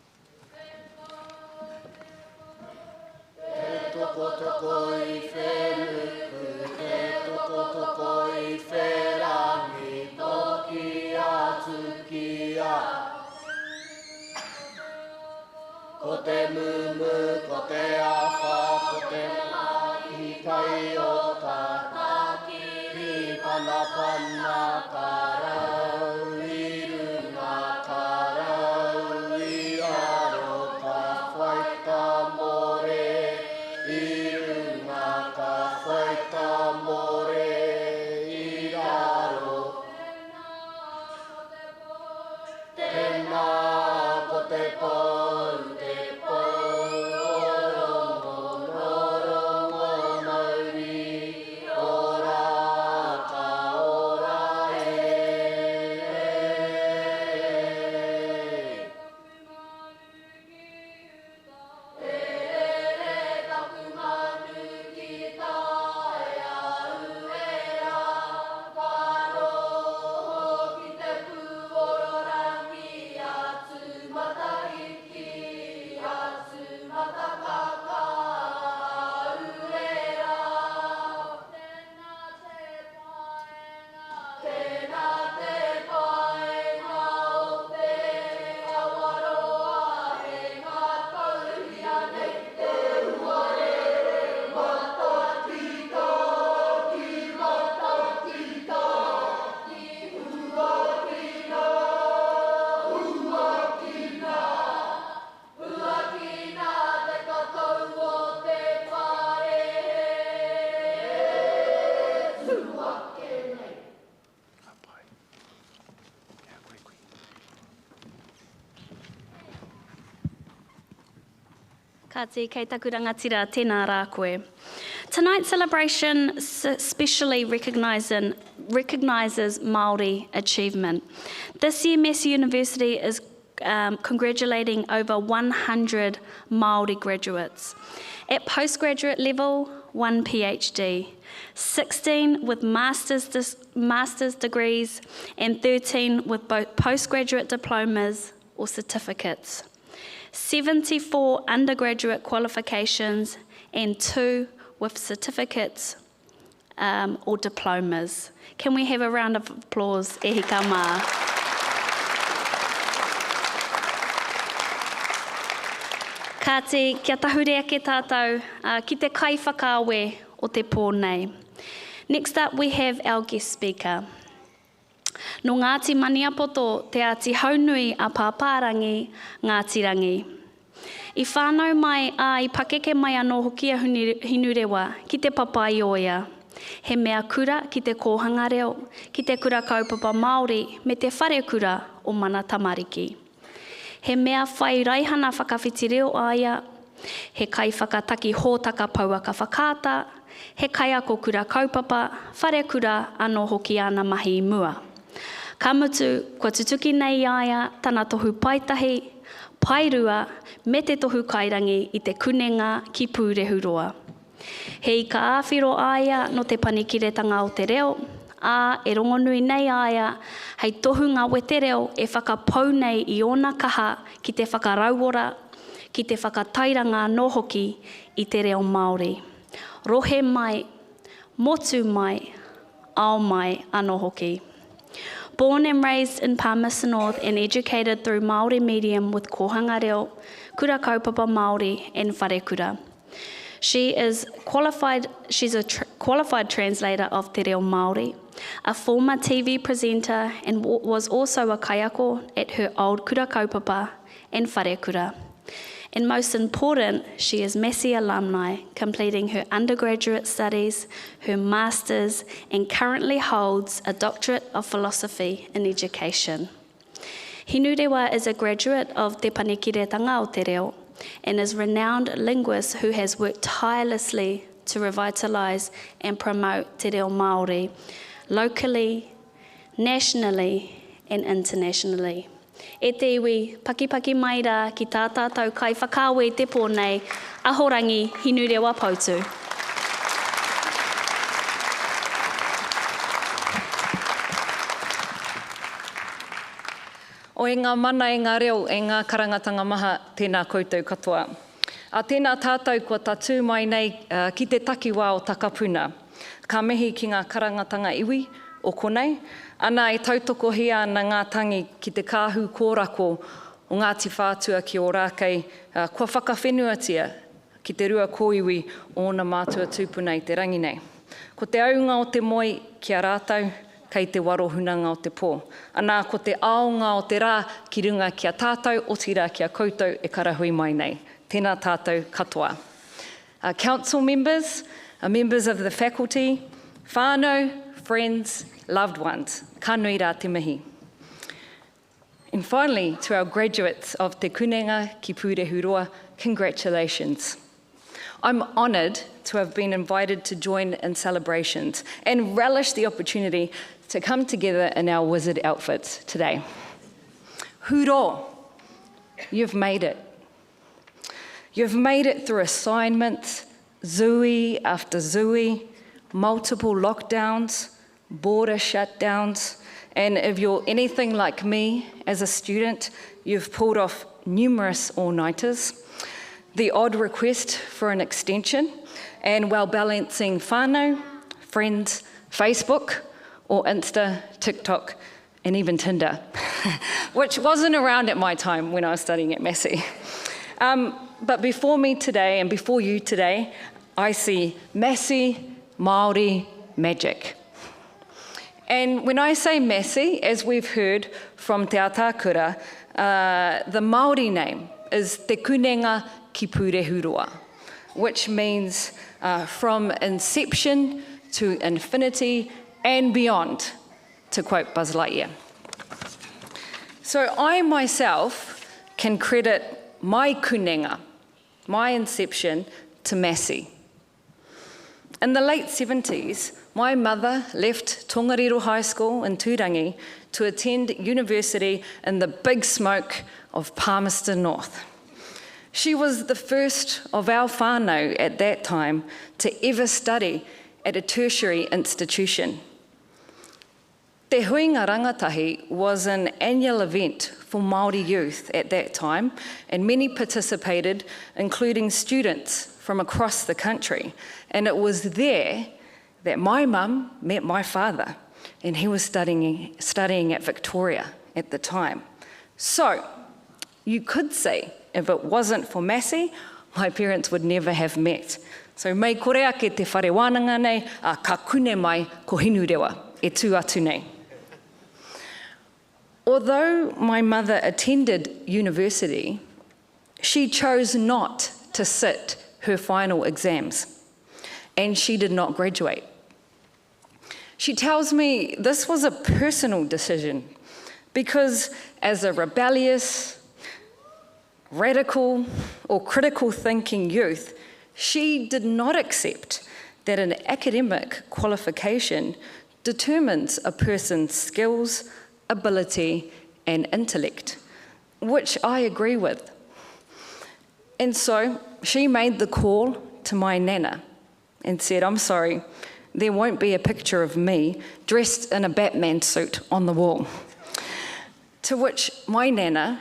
Ko te mumu, ko te awha, ko te mahi, kai o tātaki, I panapana ka rau, I runga ka rau, I aro ka whaita more, I runga ka whaita more, I aro. Tēnā ko te pō, Kāti, kei taku rangatira, tēnā rā koe. Tonight's celebration especially recognises Māori achievement. This year, Massey University is congratulating over 100 Māori graduates. At postgraduate level, 1 PhD, 16 with master's degrees, and 13 with both postgraduate diplomas or certificates. 74 undergraduate qualifications and 2 with certificates or diplomas. Can we have a round of applause, e hika mā. Ka te kia tahurea ke tātou, ki te kai whakaawe o te pō nei. Next up we have our guest speaker. No Ngāti Maniapoto, te ati haunui a pāpārangi, Ngāti Rangi. I whānau mai I pakeke mai anō hokia hinurewa ki te papai oia. He mea kura ki te kōhanga reo, ki te kura kaupapa Māori me te whare kura o mana tamariki. He mea whai raihana whakawhiti reo aia, he kai whakataki hōtaka pauaka whakāta, he kai ako kura kaupapa, whare kura anō hoki ana mahi mua. Ka mutu, kua tutuki nei aia, tana tohu paitahi, pairua, me te tohu kairangi I te kunenga ki Pūrehuroa. Hei ka āwhiro aia no te panikiretanga o te reo, ā e rongonui nei aia, hei tohu ngā wete reo e whakapau nei I ona kaha ki te whakarauora, ki te whakatairanga no hoki I te reo Māori. Rohe mai, motu mai, ao mai anō hoki. Born and raised in Palmerston North and educated through Māori medium with kōhanga reo, kura kaupapa Māori and whare kura. She's a qualified translator of Te Reo Māori, a former TV presenter, and was also a kaiako at her old kura kaupapa and whare kura. And most important, she is Massey alumni, completing her undergraduate studies, her master's, and currently holds a doctorate of philosophy in education. Hinurewa is a graduate of Te Panikiretanga o Te Reo and is a renowned linguist who has worked tirelessly to revitalise and promote Te Reo Māori locally, nationally, and internationally. E te iwi, pakipaki mai rā ki tā tātou kai whakawe te pōnei, ahorangi hinurewa pautu. O e ngā mana e ngā reo, e ngā karangatanga maha, tēnā koutou katoa. A tēnā tātou kua tatu mai nei ki te takiwā o Takapuna. Ka mihi ki ngā karangatanga iwi o konei, ana e tautoko hia ana ngā tangi ki te kāhu kōrako o Ngāti Whātua ki o rākei, kua whakawhenuatia ki te rua kōiwi o na mātua tūpuna i te rangi nei. Ko te aunga o te moi ki a rātau, kei te warohunanga o te pō. Anā ko te aonga o te rā ki runga ki a tātou, o tira ki a koutou e karahui mai nei. Tēnā tātou katoa. Council members, members of the faculty, whānau, friends, loved ones, ka nui rā te mihi. And finally, to our graduates of Te Kunenga ki Pūrehuroa, congratulations. I'm honoured to have been invited to join in celebrations and relish the opportunity to come together in our wizard outfits today. Huro, you've made it. You've made it through assignments, zui after zui, multiple lockdowns, border shutdowns, and if you're anything like me as a student, you've pulled off numerous all-nighters, the odd request for an extension, and while balancing whānau, friends, Facebook, or Insta, TikTok, and even Tinder, which wasn't around at my time when I was studying at Massey. But before me today, and before you today, I see Massey, Māori, magic. And when I say Massey, as we've heard from Te Atakura, the Māori name is Te Kunenga ki Pūrehuroa, which means from inception to infinity and beyond, to quote Buzz Lightyear. So I myself can credit my kunenga, my inception, to Massey. In the late 70s, my mother left Tongariro High School in Tūrangi to attend university in the big smoke of Palmerston North. She was the first of our whānau at that time to ever study at a tertiary institution. Te Huinga Rangatahi was an annual event for Māori youth at that time, and many participated, including students from across the country. And it was there that my mum met my father, and he was studying at Victoria at the time. So you could say, if it wasn't for Massey, my parents would never have met. So mei korea ke te whare wānanga nei, a ka kune mai ko hinurewa, e tū atu nei. Although my mother attended university, she chose not to sit her final exams, and she did not graduate. She tells me this was a personal decision because as a rebellious, radical, or critical thinking youth, she did not accept that an academic qualification determines a person's skills, ability, and intellect, which I agree with. And so she made the call to my nana and said, I'm sorry, there won't be a picture of me dressed in a Batman suit on the wall. To which my nana,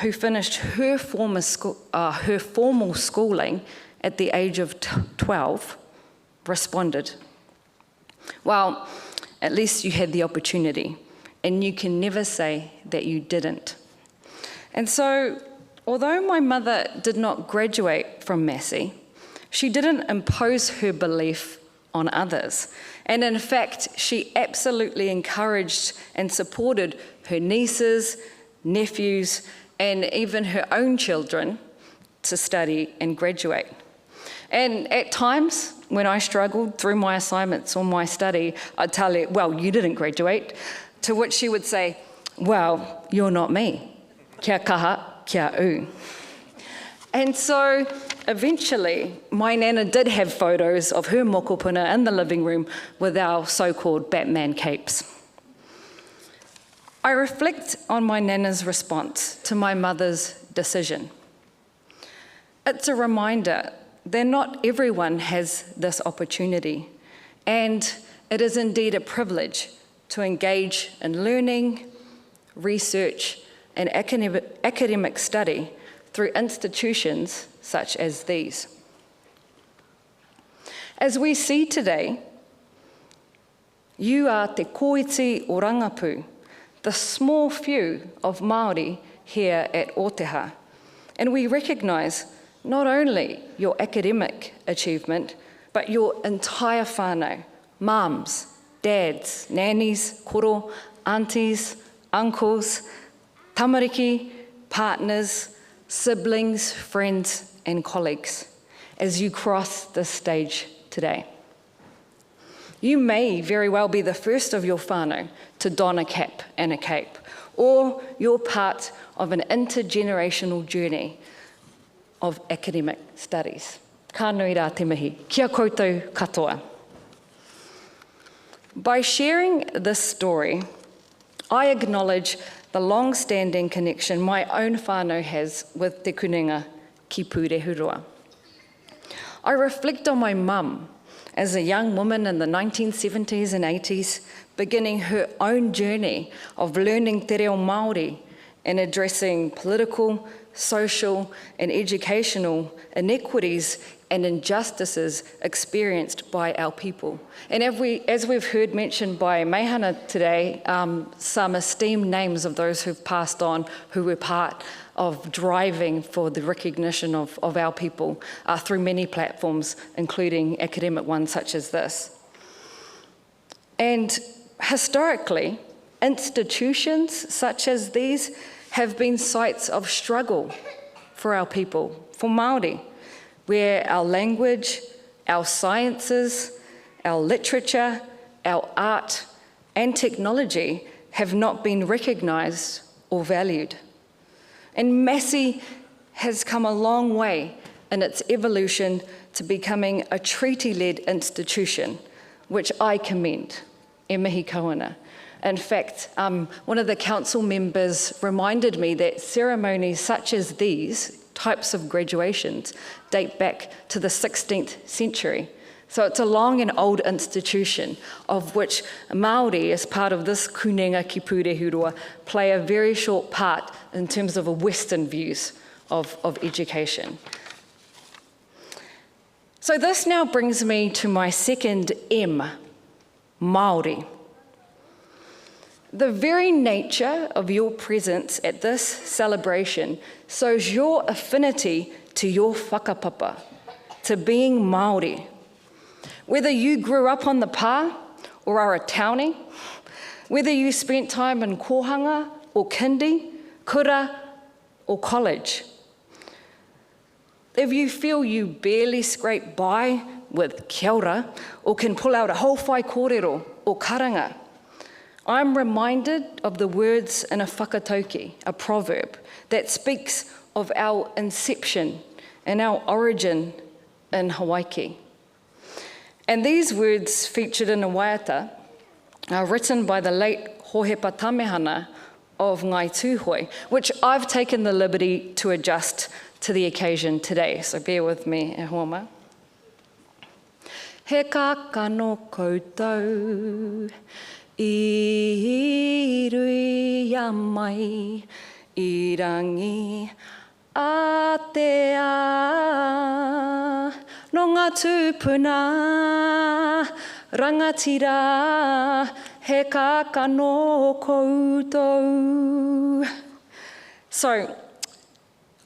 who finished her formal schooling at the age of 12, responded, well, at least you had the opportunity, and you can never say that you didn't. And so, although my mother did not graduate from Massey, She didn't impose her belief on others. And in fact, she absolutely encouraged and supported her nieces, nephews, and even her own children to study and graduate. And at times, when I struggled through my assignments or my study, I'd tell her, well, you didn't graduate, to which she would say, well, you're not me. Kia kaha, kia u. And so eventually, my nana did have photos of her mokopuna in the living room with our so-called Batman capes. I reflect on my nana's response to my mother's decision. It's a reminder that not everyone has this opportunity, and it is indeed a privilege to engage in learning, research, and academic study through institutions such as these. As we see today, you are te koiti o Rangapu, the small few of Māori here at Oteha, and we recognise not only your academic achievement, but your entire whānau, mums, dads, nannies, koro, aunties, uncles, tamariki, partners, siblings, friends, and colleagues, as you cross this stage today. You may very well be the first of your whānau to don a cap and a cape, or you're part of an intergenerational journey of academic studies. Ka nui rā te mihi. Kia koutou katoa. By sharing this story, I acknowledge the long-standing connection my own whānau has with te kuninga ki Pūrehurua. I reflect on my mum as a young woman in the 1970s and 80s, beginning her own journey of learning te reo Māori and addressing political, social, and educational inequities and injustices experienced by our people. And as we've heard mentioned by Meihana today, some esteemed names of those who've passed on, who were part of driving for the recognition of our people through many platforms, including academic ones such as this. And historically, institutions such as these have been sites of struggle for our people, for Māori, where our language, our sciences, our literature, our art, and technology have not been recognised or valued. And Massey has come a long way in its evolution to becoming a treaty-led institution, which I commend. E mihi kawana. In fact, one of the council members reminded me that ceremonies such as these types of graduations date back to the 16th century. So it's a long and old institution of which Māori, as part of this kuninga ki Pūrehurua, play a very short part in terms of a Western views of education. So this now brings me to my second M, Māori. The very nature of your presence at this celebration shows your affinity to your whakapapa, to being Māori. Whether you grew up on the pā or are a taunie, whether you spent time in kohanga or kindi, kura or college, if you feel you barely scrape by with kia ora or can pull out a whole whai kōrero or karanga, I'm reminded of the words in a whakatauki, a proverb, that speaks of our inception and our origin in Hawaii. And these words featured in a waiata are written by the late Hohepa Tamehana of Ngai Tūhoi, which I've taken the liberty to adjust to the occasion today, so bear with me, e huama. He kakano koutou, I rui a mai, I rangi a te a, no ngā tūpuna, rangatira, he kakano koutou. So,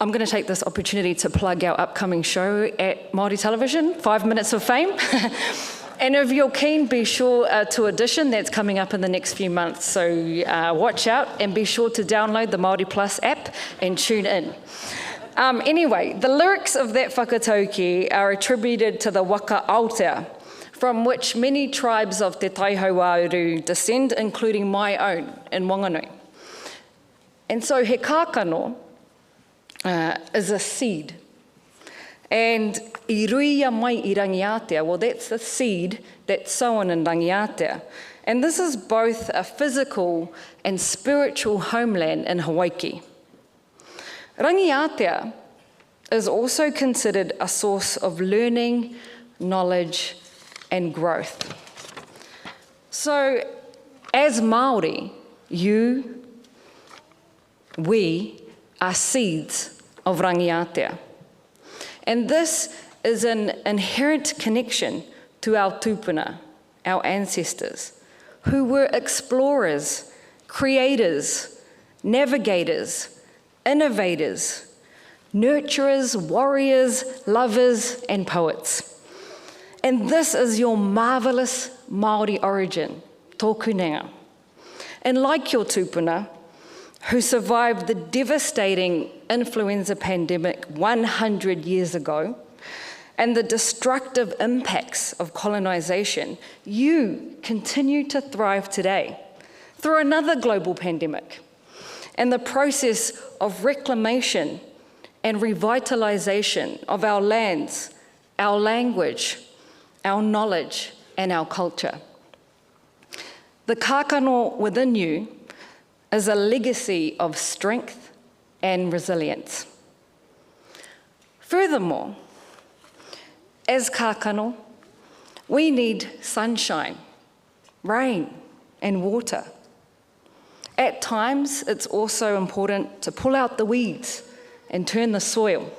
I'm going to take this opportunity to plug our upcoming show at Māori Television, 5 Minutes of Fame. And if you're keen, be sure to audition. That's coming up in the next few months. So watch out and be sure to download the Māori Plus app and tune in. Anyway, the lyrics of that whakatauki are attributed to the waka Aotea, from which many tribes of Te Taihawauru descend, including my own in Whakanui. And so he kākano is a seed. And I ruia mai I rangiatea, well, that's the seed that's sown in rangiatea. And this is both a physical and spiritual homeland in Hawaii. Rangiatea is also considered a source of learning, knowledge, and growth. So, as Māori, we are seeds of rangiatea. And this is an inherent connection to our tūpuna, our ancestors, who were explorers, creators, navigators, innovators, nurturers, warriors, lovers, and poets. And this is your marvelous Māori origin, tōku nenga. And like your tūpuna, who survived the devastating influenza pandemic 100 years ago, and the destructive impacts of colonisation, you continue to thrive today through another global pandemic and the process of reclamation and revitalisation of our lands, our language, our knowledge, and our culture. The kākano within you is a legacy of strength and resilience. Furthermore, as kākano, we need sunshine, rain, and water. At times, it's also important to pull out the weeds and turn the soil.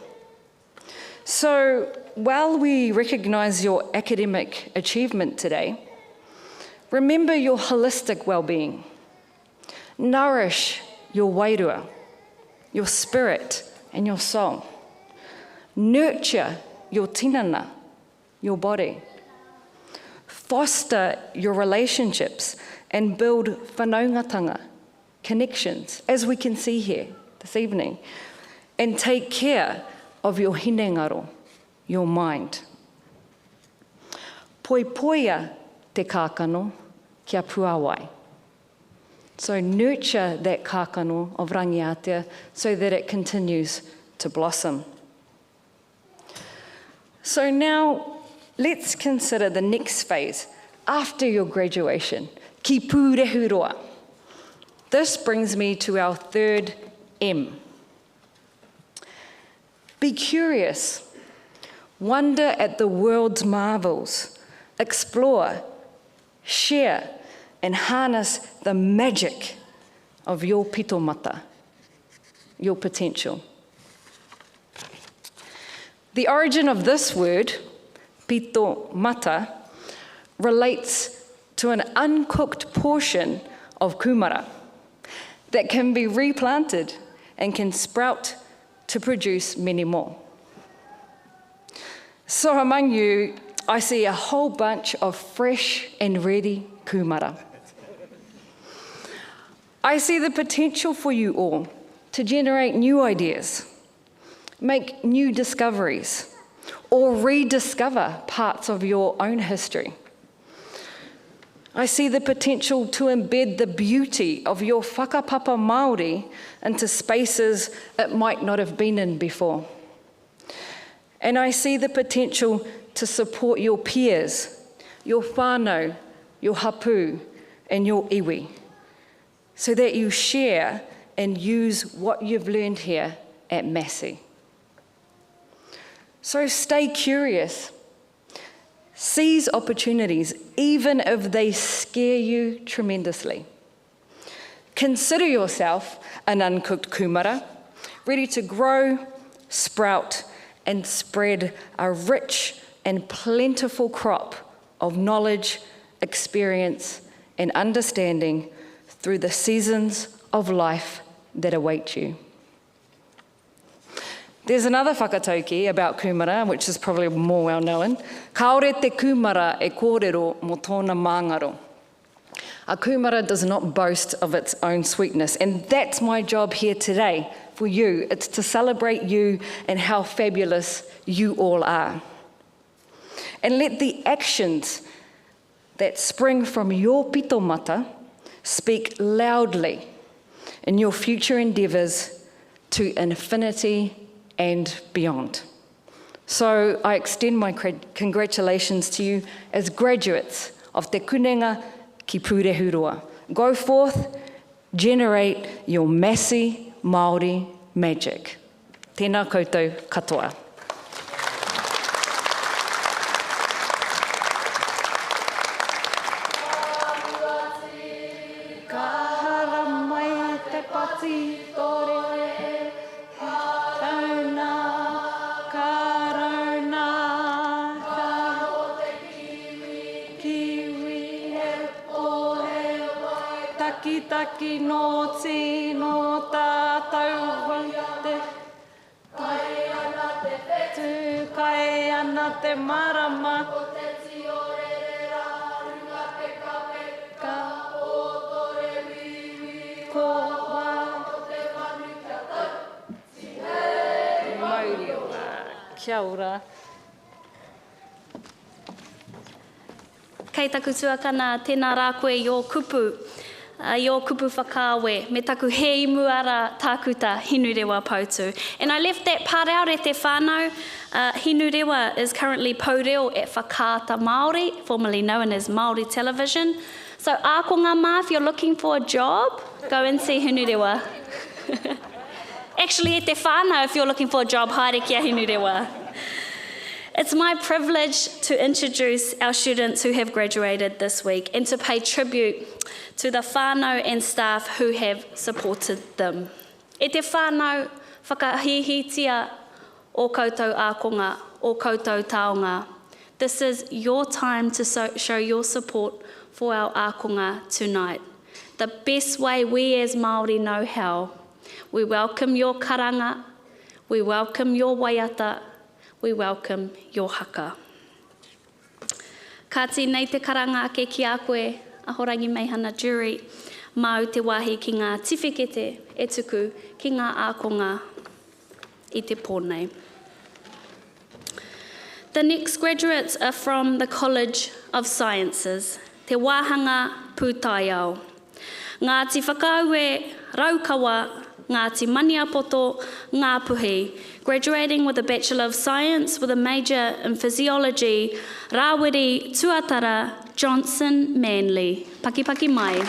So, while we recognise your academic achievement today, remember your holistic well-being. Nourish your wairua, your spirit and your soul. Nurture your tinana, your body. Foster your relationships and build whanaungatanga, connections, as we can see here this evening. And take care of your hinengaro, your mind. Poipoia te kākano kia puawai. So nurture that kākano of rangiatea so that it continues to blossom. So now let's consider the next phase after your graduation, ki pūrehuroa. This brings me to our third M. Be curious, wonder at the world's marvels, explore, share, and harness the magic of your pitomata, your potential. The origin of this word, pitomata, relates to an uncooked portion of kumara that can be replanted and can sprout to produce many more. So among you, I see a whole bunch of fresh and ready kumara. I see the potential for you all to generate new ideas, make new discoveries, or rediscover parts of your own history. I see the potential to embed the beauty of your whakapapa Māori into spaces it might not have been in before. And I see the potential to support your peers, your whānau, your hapu, and your iwi, so that you share and use what you've learned here at Massey. So stay curious. Seize opportunities, even if they scare you tremendously. Consider yourself an uncooked kumara, ready to grow, sprout, and spread a rich and plentiful crop of knowledge, experience, and understanding through the seasons of life that await you. There's another whakatauki about kumara, which is probably more well known. Kaore te kumara e kōrero mo tōna māngaro. A kumara does not boast of its own sweetness, and that's my job here today for you. It's to celebrate you and how fabulous you all are. And let the actions that spring from your pitomata speak loudly in your future endeavours to infinity and beyond. So I extend my congratulations to you as graduates of Te Kunenga ki Pūrehurua. Go forth, generate your Massey Māori magic. Tēnā koutou katoa. Taki no tino tātou te kai ana te whetu, kai ana te marama o te tiorerera, runga te kapeka, o tore wiwi, ko wā, o te manu kia tau, si Māori o kia ora. Kei taku tuakana, tēnā rā koe i o kupu. I o kupu whakāwe, me taku he imu ara tākuta hinu rewa pautu. And I left that part out e te whānau. Hinu rewa is currently paureo at Whakaata Māori, formerly known as Māori Television. So ākonga mā, if you're looking for a job, go and see hinu rewa. Actually, e te whānau, if you're looking for a job, haere kia hinu rewa. It's my privilege to introduce our students who have graduated this week and to pay tribute to the whānau and staff who have supported them. E te whānau whakahihitia o koutou ākonga, o koutou taonga. This is your time to show your support for our ākonga tonight. The best way we as Māori know how. We welcome your karanga, we welcome your waiata, we welcome your haka. Ka tēnei te karanga ake ki a koe, ahorangi meihana jury, mau te wāhi ki ngā tiwhekete e tuku ki ngā ākonga i te pōnei. The next graduates are from the College of Sciences, Te Wāhanga Pūtaiao. Ngāti whakaaue raukawa, ngāti maniapoto, ngāpuhi, graduating with a Bachelor of Science with a major in Physiology, Rawiri Tuatara Johnson Manley. Paki paki mai.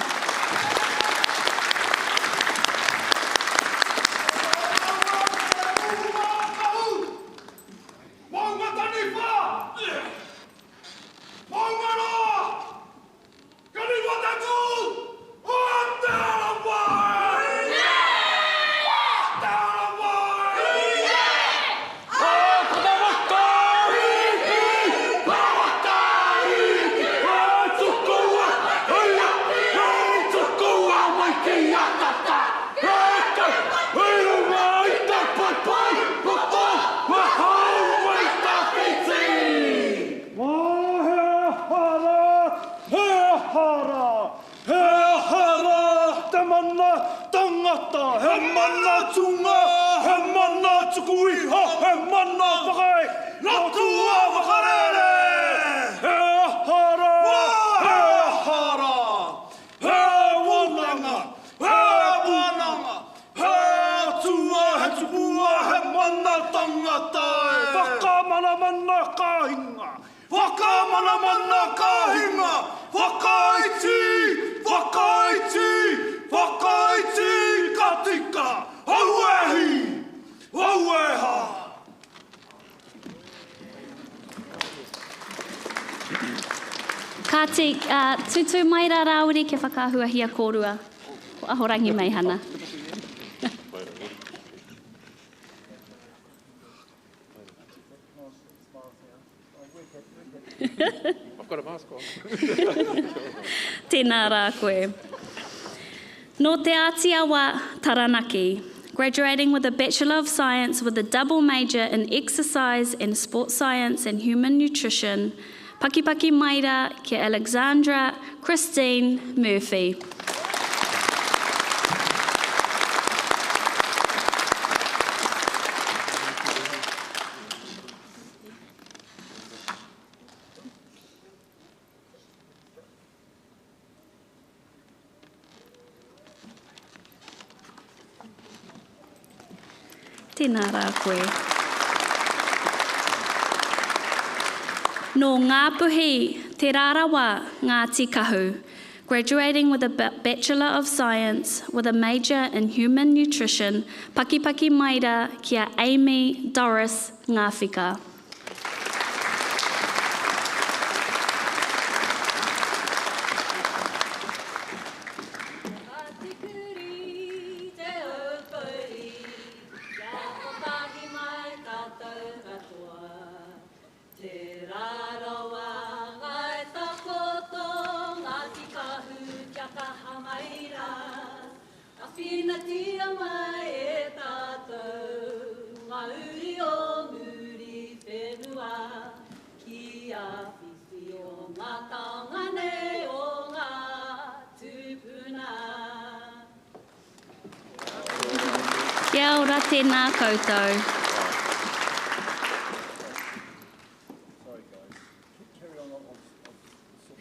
Kāti, tutu mai rā Rawiri ke whakahua hia kōrua o ahorangi meihana. I've got a mask on. Tēnā rā koe. No te Ātiawa Taranaki, graduating with a Bachelor of Science with a double major in Exercise and Sports Science and Human Nutrition, Pakipaki Maira ki Alexandra Christine Murphy. Tēnā rā koe. Nō Ngāpuhi, Te Rarawa, Ngāti Kahu, graduating with a Bachelor of Science with a major in Human Nutrition, Pakipaki Maira kia Amy Doris Ngāwhika. Kia ora tēnā koutou. Sorry guys, carry on, I'll sort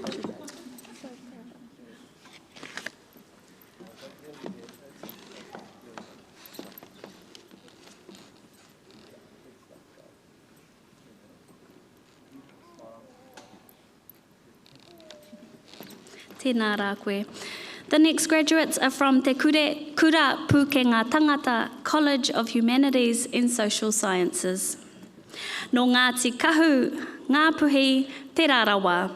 myself out. Tēnā rā koe. The next graduates are from Te Kura Pūkenga Tangata College of Humanities and Social Sciences. Nō Ngāti Kahu, Ngāpuhi, Te Rarawa.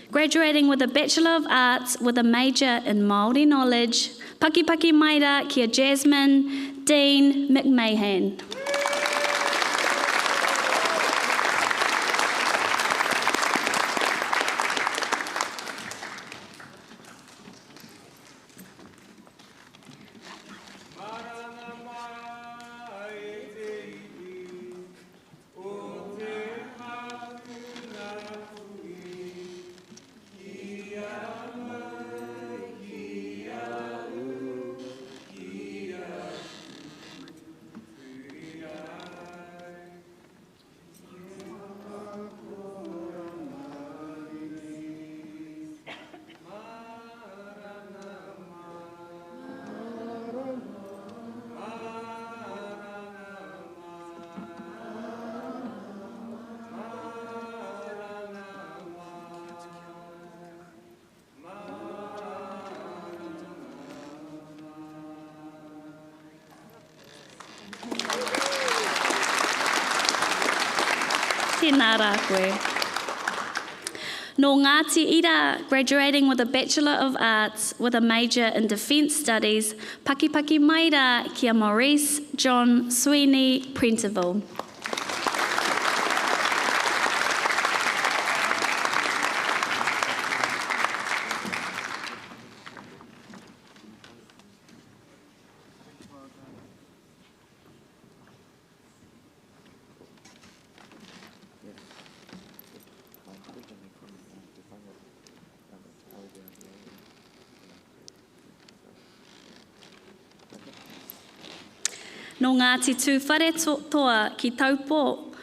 Graduating with a Bachelor of Arts with a major in Māori knowledge, Pakipaki Maira kia Jasmine Dean McMahon. Tēnā rā koe. Nō Ngāti Ira, graduating with a Bachelor of Arts with a major in Defence Studies, Pakipaki Maira kia Maurice John Sweeney Prenterville. Nō Ngāti Tūwhare Toa ki Taupō,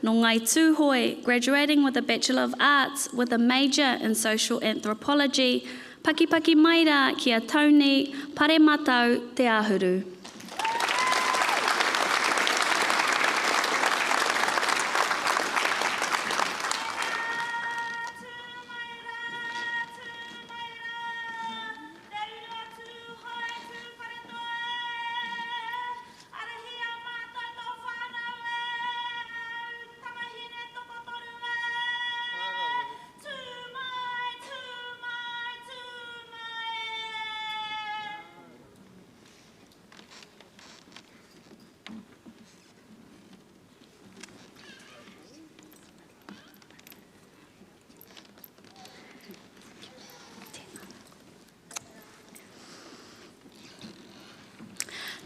nō Ngai Tūhoi, graduating with a Bachelor of Arts with a major in Social Anthropology, Pakipaki Maira kia Tony Parematau Te Ahuru.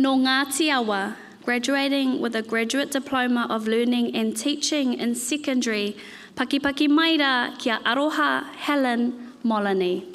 No Ngāti Awa, graduating with a graduate diploma of learning and teaching in secondary, Pakipaki Maira kia Aroha Helen Moloney.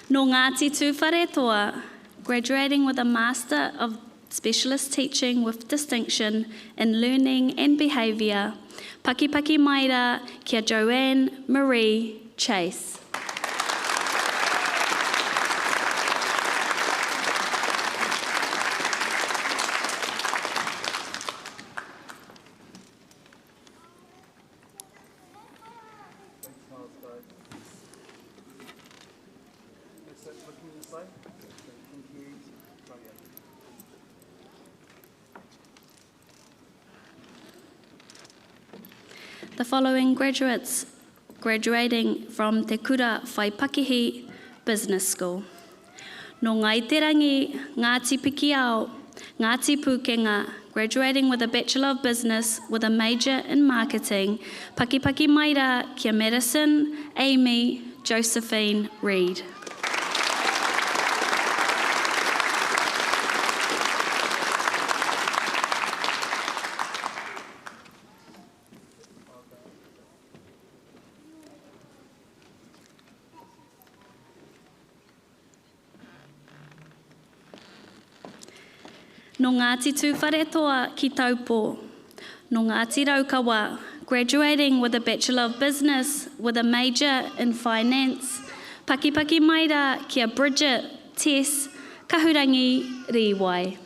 No Ngāti Tūwharetoa, graduating with a Master of Specialist Teaching with distinction in Learning and Behaviour, Pakipaki Maira kia Joanne Marie Chase. The following graduates graduating from Te Kura Whaipakihi Business School. No Ngaiterangi, Ngāti Pikiao, Ngāti Pūkenga, graduating with a Bachelor of Business with a major in Marketing, Pakipaki Maira kia Medicine, Amy Josephine Reid. No Ngāti Tūwharetoa ki Taupō. No Ngāti Raukawa, graduating with a Bachelor of Business with a major in Finance, Pakipaki Maira kia Bridget Tess Kahurangi Riwai.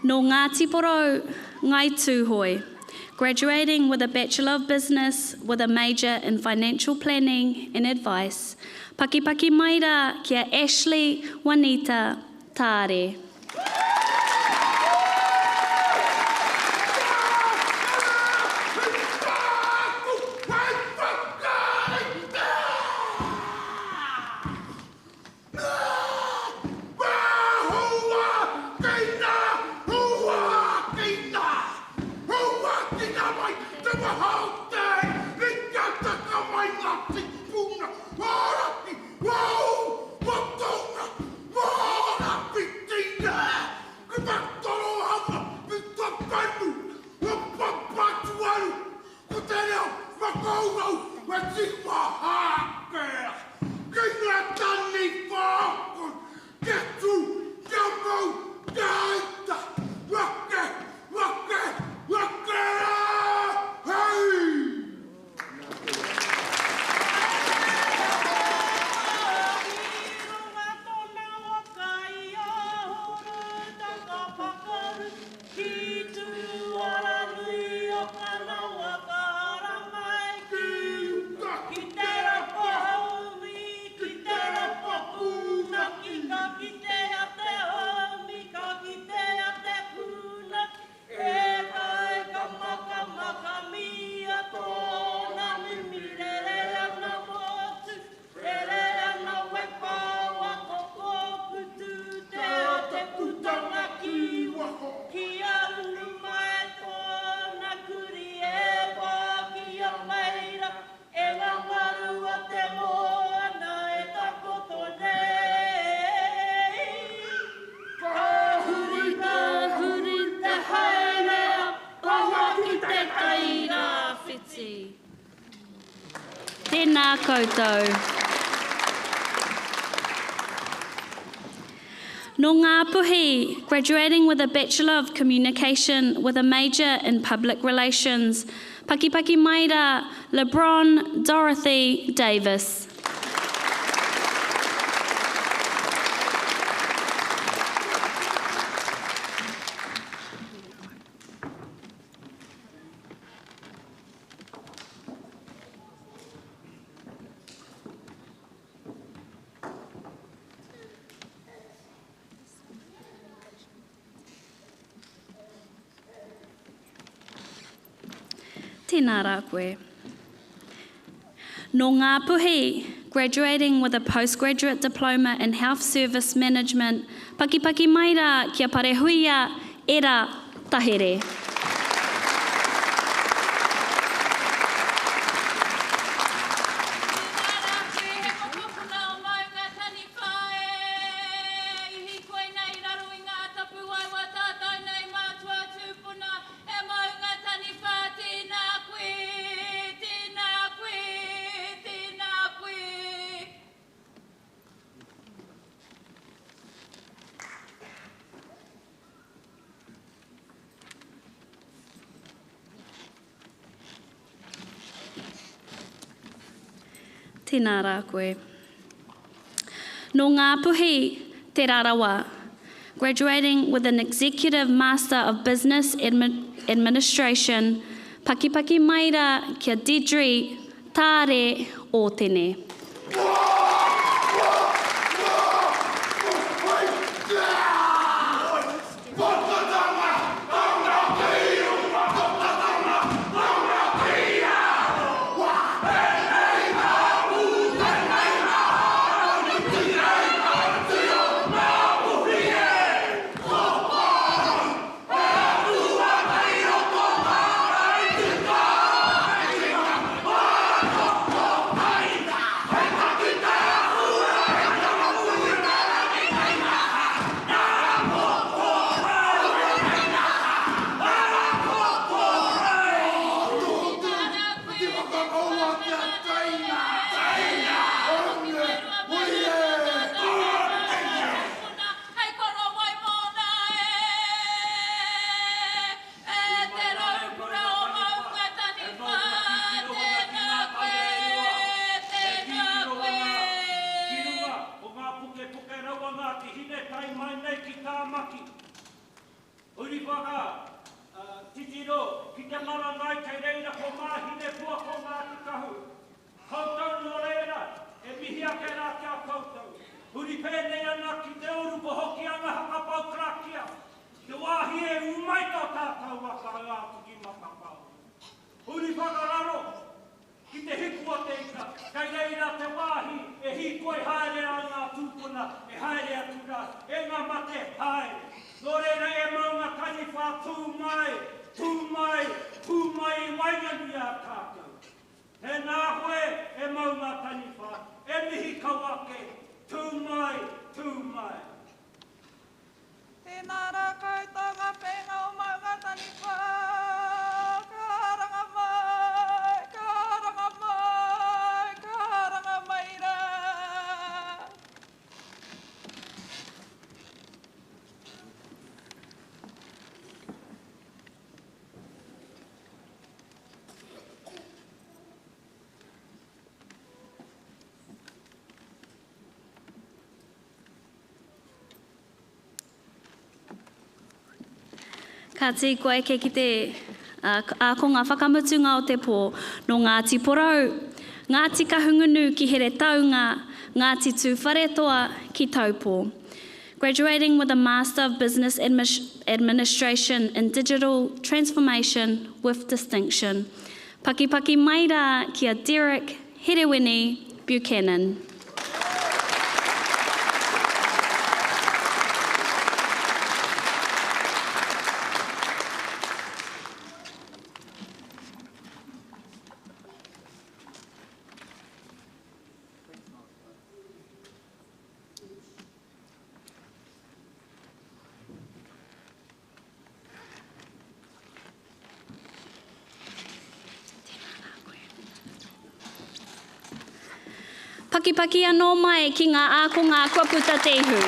No Ngāti Porou, Ngai Tūhoi, graduating with a Bachelor of Business with a major in Financial Planning and Advice, Pakipaki Maira kia Ashley Juanita Tāre. Tēnā koutou. No ngā puhi, graduating with a Bachelor of Communication with a major in Public Relations, Pakipaki Maira LeBron Dorothy Davis. Tēnā rā koe. Nō ngā puhi, graduating with a postgraduate diploma in health service management, pakipaki mai rā kia parehuia era tahere. Tēnā rā koe. Nō ngā puhi te rarawa, graduating with an Executive Master of Business Administration, pakipaki mai rā kia Deirdre Tāre o tēne. Ka te koe ke ki te ko ngā whakamutunga o te pō no Ngāti Porou, Ngāti Kahungunu ki here taunga, Ngāti Tūwharetoa ki taupō. Graduating with a Master of Business Administration in Digital Transformation with distinction. Pakipaki mai rā kia Derek Herewini Buchanan. Pakipaki anō mai ki ngā ākonga kua puta tehu.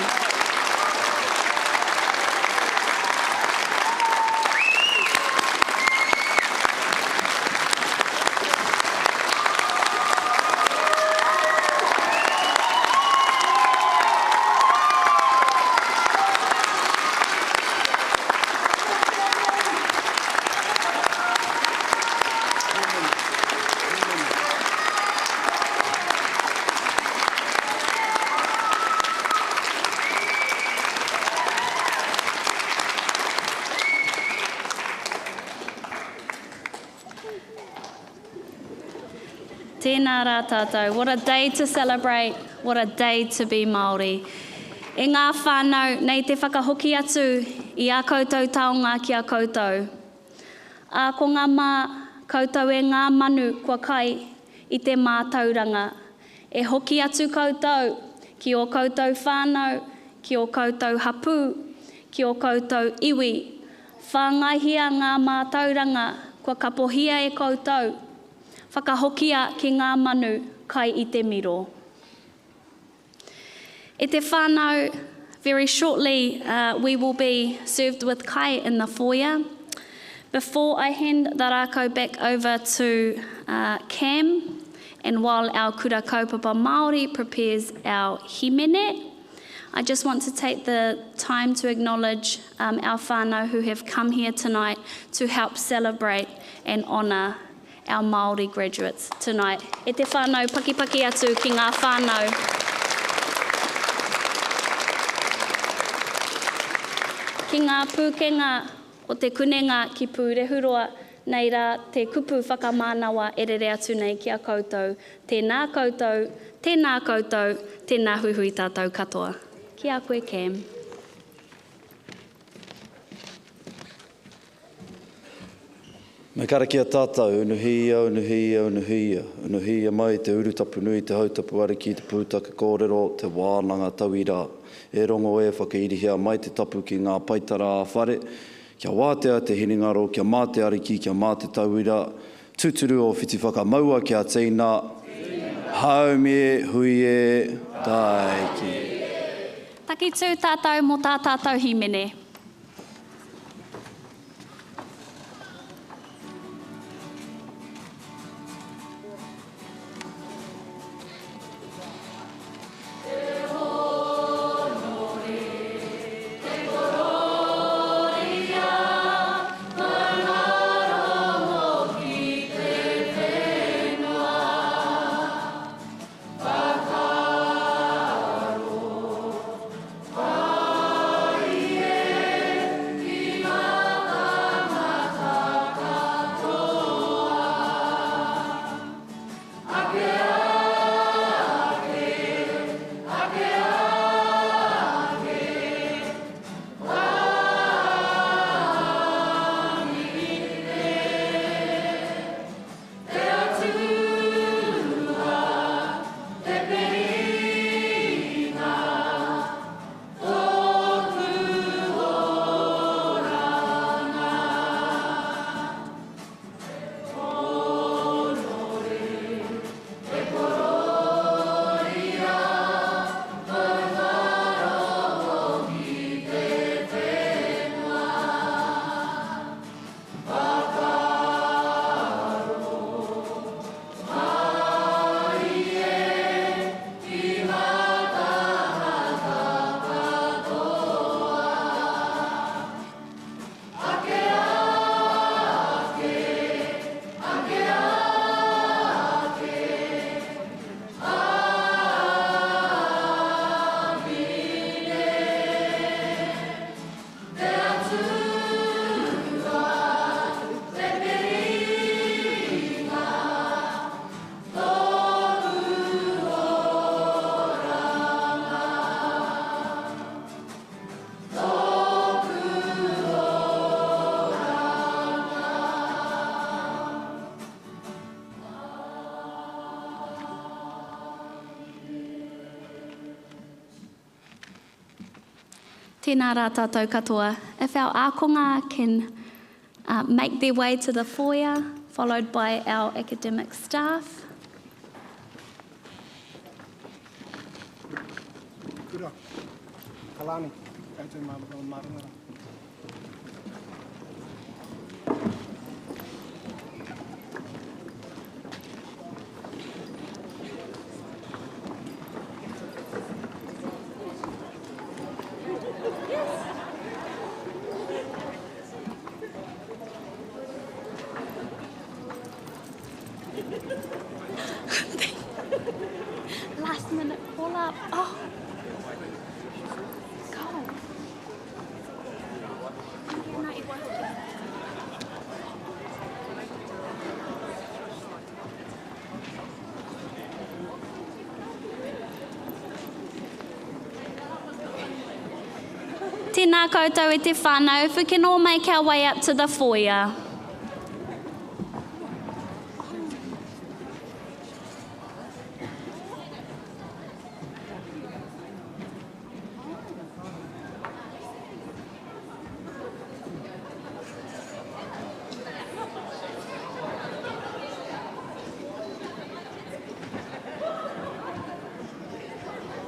Tēnā rā tātou. What a day to celebrate. What a day to be Māori. E ngā whānau, nei te whakahoki atu i a koutou taonga ki a koutou. A ko ngā mā, koutou e ngā manu kua kai i te mātauranga. E hoki atu koutou ki o koutou whānau, ki o koutou hapū, ki o koutou iwi. Whāngaihia ngā mātauranga kua kapohia e koutou. Whakahokia ki ngā manu kai i te miro. E te whānau, very shortly we will be served with kai in the foyer. Before I hand the rākau back over to Cam, and while our kura kaupapa Māori prepares our himene, I just want to take the time to acknowledge our whānau who have come here tonight to help celebrate and honour our Māori graduates tonight. E te whānau pakipaki atu ki ngā whānau. Ki ngā pūkenga o te kunenga ki Pūrehuroa, nei rā te kupu whakamānawa erere atu nei ki a koutou. Tēnā koutou, tēnā koutou, tēnā huihui tātou katoa. Ki a koe Cam. Me karakia tātou, unuhia, unuhia, unuhia. Unuhia mai te urutapu nui, te hautapu ariki, te pūtaka kōrero, te wānanga Tauira. E rongo e whakairihia mai te tapu ki ngā paitara a whare. Kia wātea te hiningaro, kia māte ariki, kia māte Tauira. Tūturu o whiti whakamaua kia teina. Haumie, huie, taiki. Taki tū tātou mō tā tātou himene. Tēnā rā tātou katoa. If our ākonga can make their way to the foyer, followed by our academic staff. Kura, kalani, koutou marunga. Last minute call up. Oh. God. Tēnā koutou e te whānau. If we can all make our way up to the foyer.